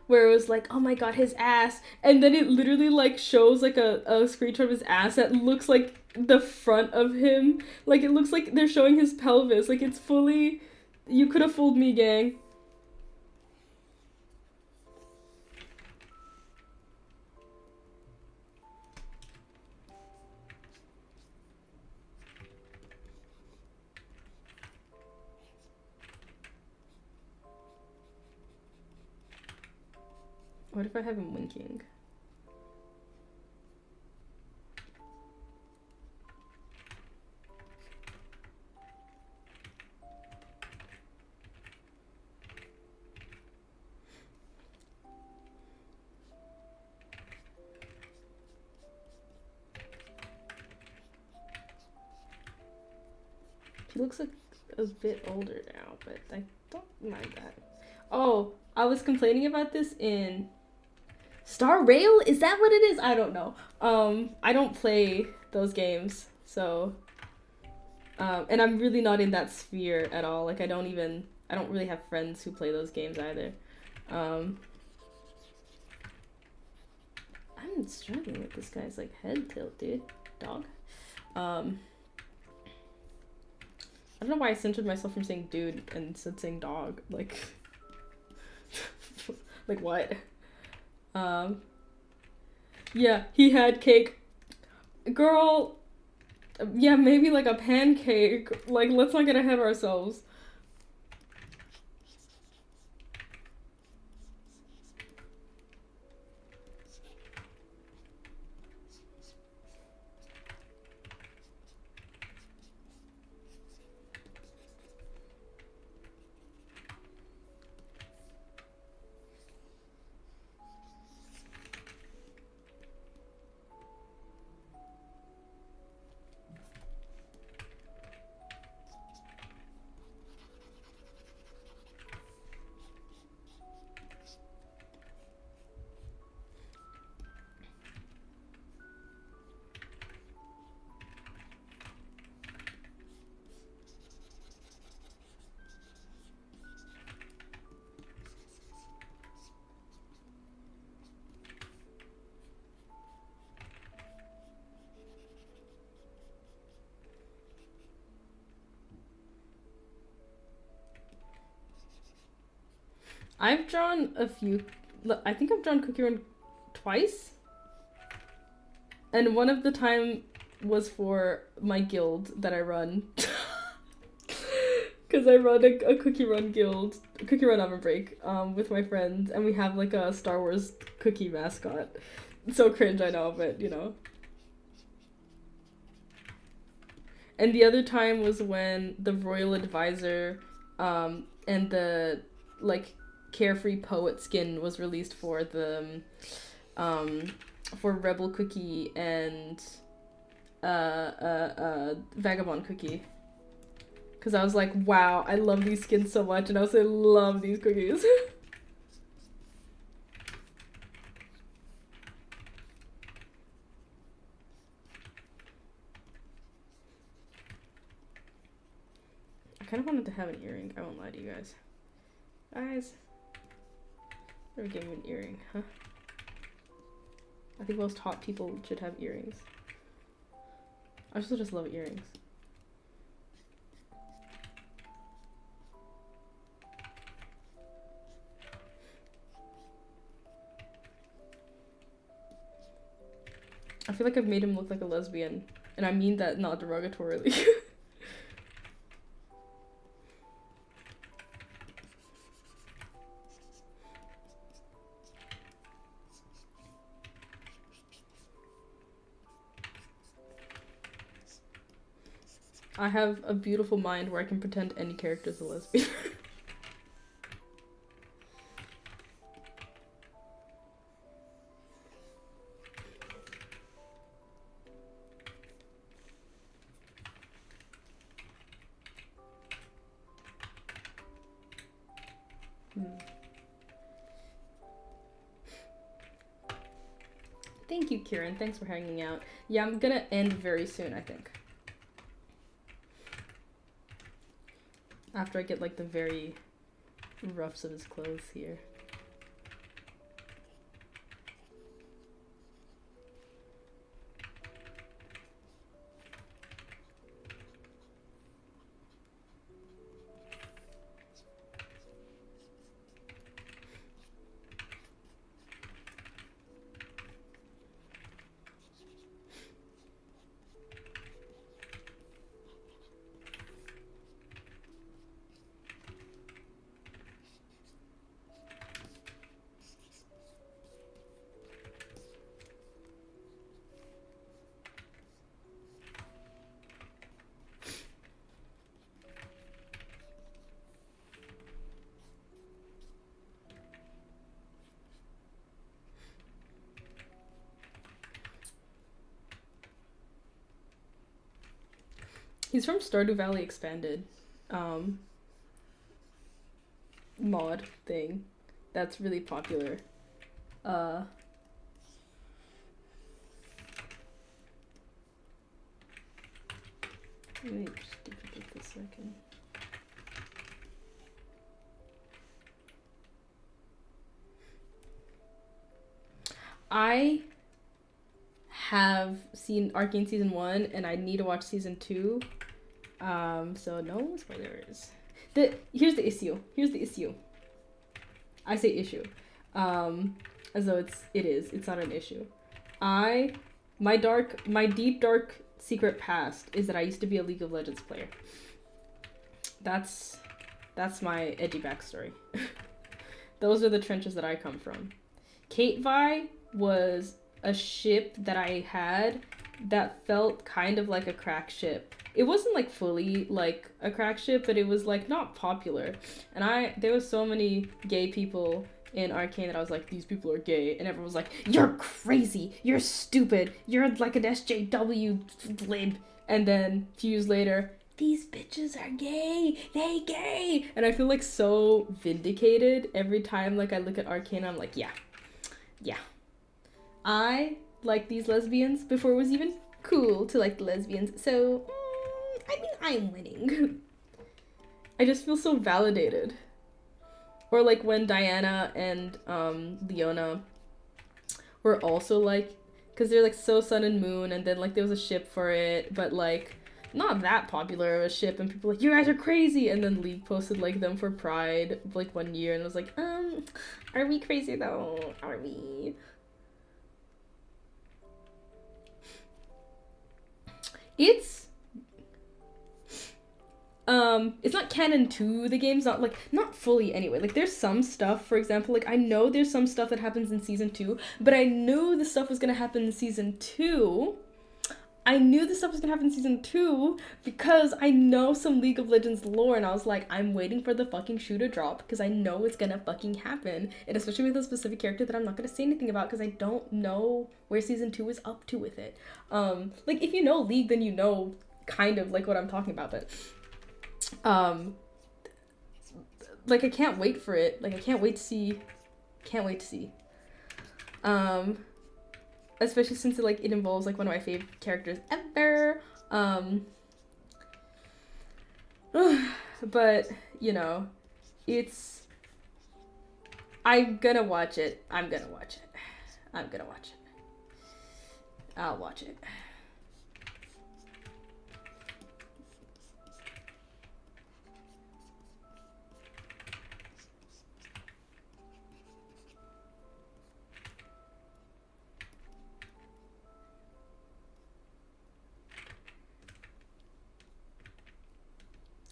A: where it was like, oh my god, his ass, and then it literally like shows like a screenshot of his ass that looks like the front of him, like it looks like they're showing his pelvis, like it's fully, you could have fooled me, gang. What if I have him winking? looks like a bit older now, but I don't mind that. Oh, I was complaining about this in Star Rail? Is that what it is? I don't know. I don't play those games, so and I'm really not in that sphere at all. Like I don't really have friends who play those games either. I'm struggling with this guy's like head tilt, dude. Dog. I don't know why I censored myself from saying dude and said saying dog. Like, like what? Yeah, he had cake. Girl, yeah, maybe like a pancake. Like, let's not get ahead of ourselves. I've drawn a few. I think I've drawn Cookie Run twice. And one of the time was for my guild that I run. Because I run a Cookie Run guild, Cookie Run Oven Break, with my friends, and we have like a Star Wars cookie mascot. So cringe, I know, but you know. And the other time was when the Royal Advisor, and the like Carefree Poet skin was released for the, for Rebel Cookie and, Vagabond Cookie. Because I was like, wow, I love these skins so much, and I also love these cookies. I kind of wanted to have an earring, I won't lie to you guys. Guys, never gave me an earring, huh? I think most hot people should have earrings. I also just love earrings. I feel like I've made him look like a lesbian, and I mean that not derogatorily. I have a beautiful mind where I can pretend any character is a lesbian. Thank you, Kieran. Thanks for hanging out. Yeah, I'm gonna end very soon, I think. After I get like the very roughs of his clothes here. He's from Stardew Valley Expanded. Mod thing that's really popular. Let me just duplicate this second. I have seen Arcane Season 1 and I need to watch Season 2. So no spoilers. Here's the issue. I say issue. As though it's not an issue. My deep dark secret past is that I used to be a League of Legends player. That's my edgy backstory. Those are the trenches that I come from. Kate Vi was a ship that I had that felt kind of like a crack ship. It wasn't like fully like a crack ship, but it was like not popular. And there was so many gay people in Arcane that I was like, these people are gay, and everyone was like, you're crazy, you're stupid, you're like an SJW lib. And then a few years later, these bitches are gay, they gay. And I feel like so vindicated every time like I look at Arcane. I'm like, yeah, I like these lesbians before it was even cool to like the lesbians. So I mean, I'm winning. I just feel so validated. Or like when Diana and Leona were also like, because they're like so sun and moon, and then like there was a ship for it, but like not that popular of a ship, and people were like, you guys are crazy. And then League posted like them for Pride like one year, and it was like, are we crazy though? Are we? It's not canon to the game's not fully anyway. Like there's some stuff, for example, like I know there's some stuff that happens in season 2, but I knew the stuff was gonna happen in season 2. Because I know some League of Legends lore, and I was like, I'm waiting for the fucking shoe to drop because I know it's gonna fucking happen. And especially with a specific character that I'm not gonna say anything about because I don't know where season 2 is up to with it. Like if you know League, then you know kind of like what I'm talking about, but like I can't wait for it. Like I can't wait to see. Especially since it involves like one of my favorite characters ever. But you know, I'm gonna watch it. I'll watch it.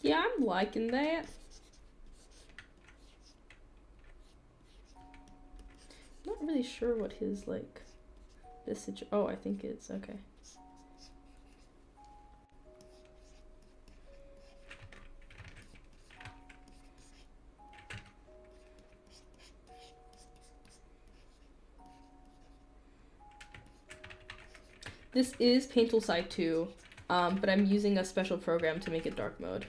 A: Yeah, I'm liking that. Not really sure what his this oh, I think it's okay. This is Painful Side 2, but I'm using a special program to make it dark mode.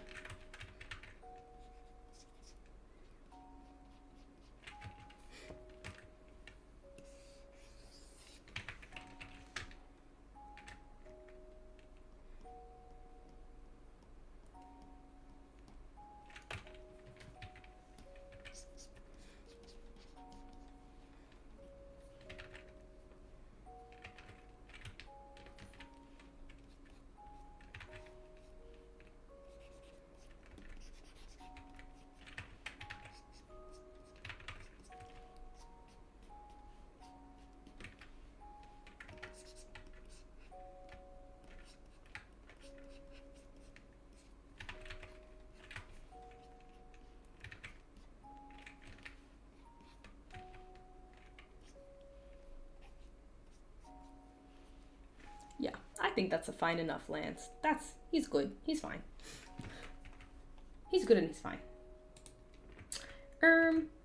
A: Yeah, I think that's a fine enough Lance. He's good. He's fine. He's good and he's fine.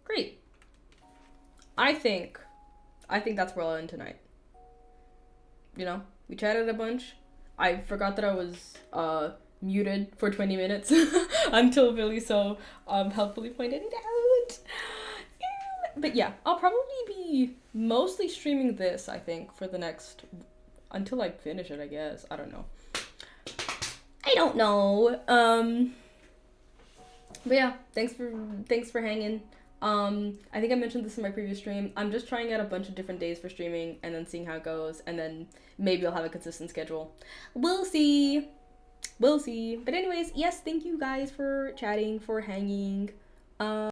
A: Great. I think that's where I'll end tonight. You know, we chatted a bunch. I forgot that I was muted for 20 minutes until Billy so helpfully pointed it out. But yeah, I'll probably be mostly streaming this, I think, for the next, until I finish it, I guess. I don't know. But yeah, thanks for hanging. I think I mentioned this in my previous stream. I'm just trying out a bunch of different days for streaming and then seeing how it goes, and then maybe I'll have a consistent schedule. We'll see. But anyways, yes, thank you guys for chatting, for hanging.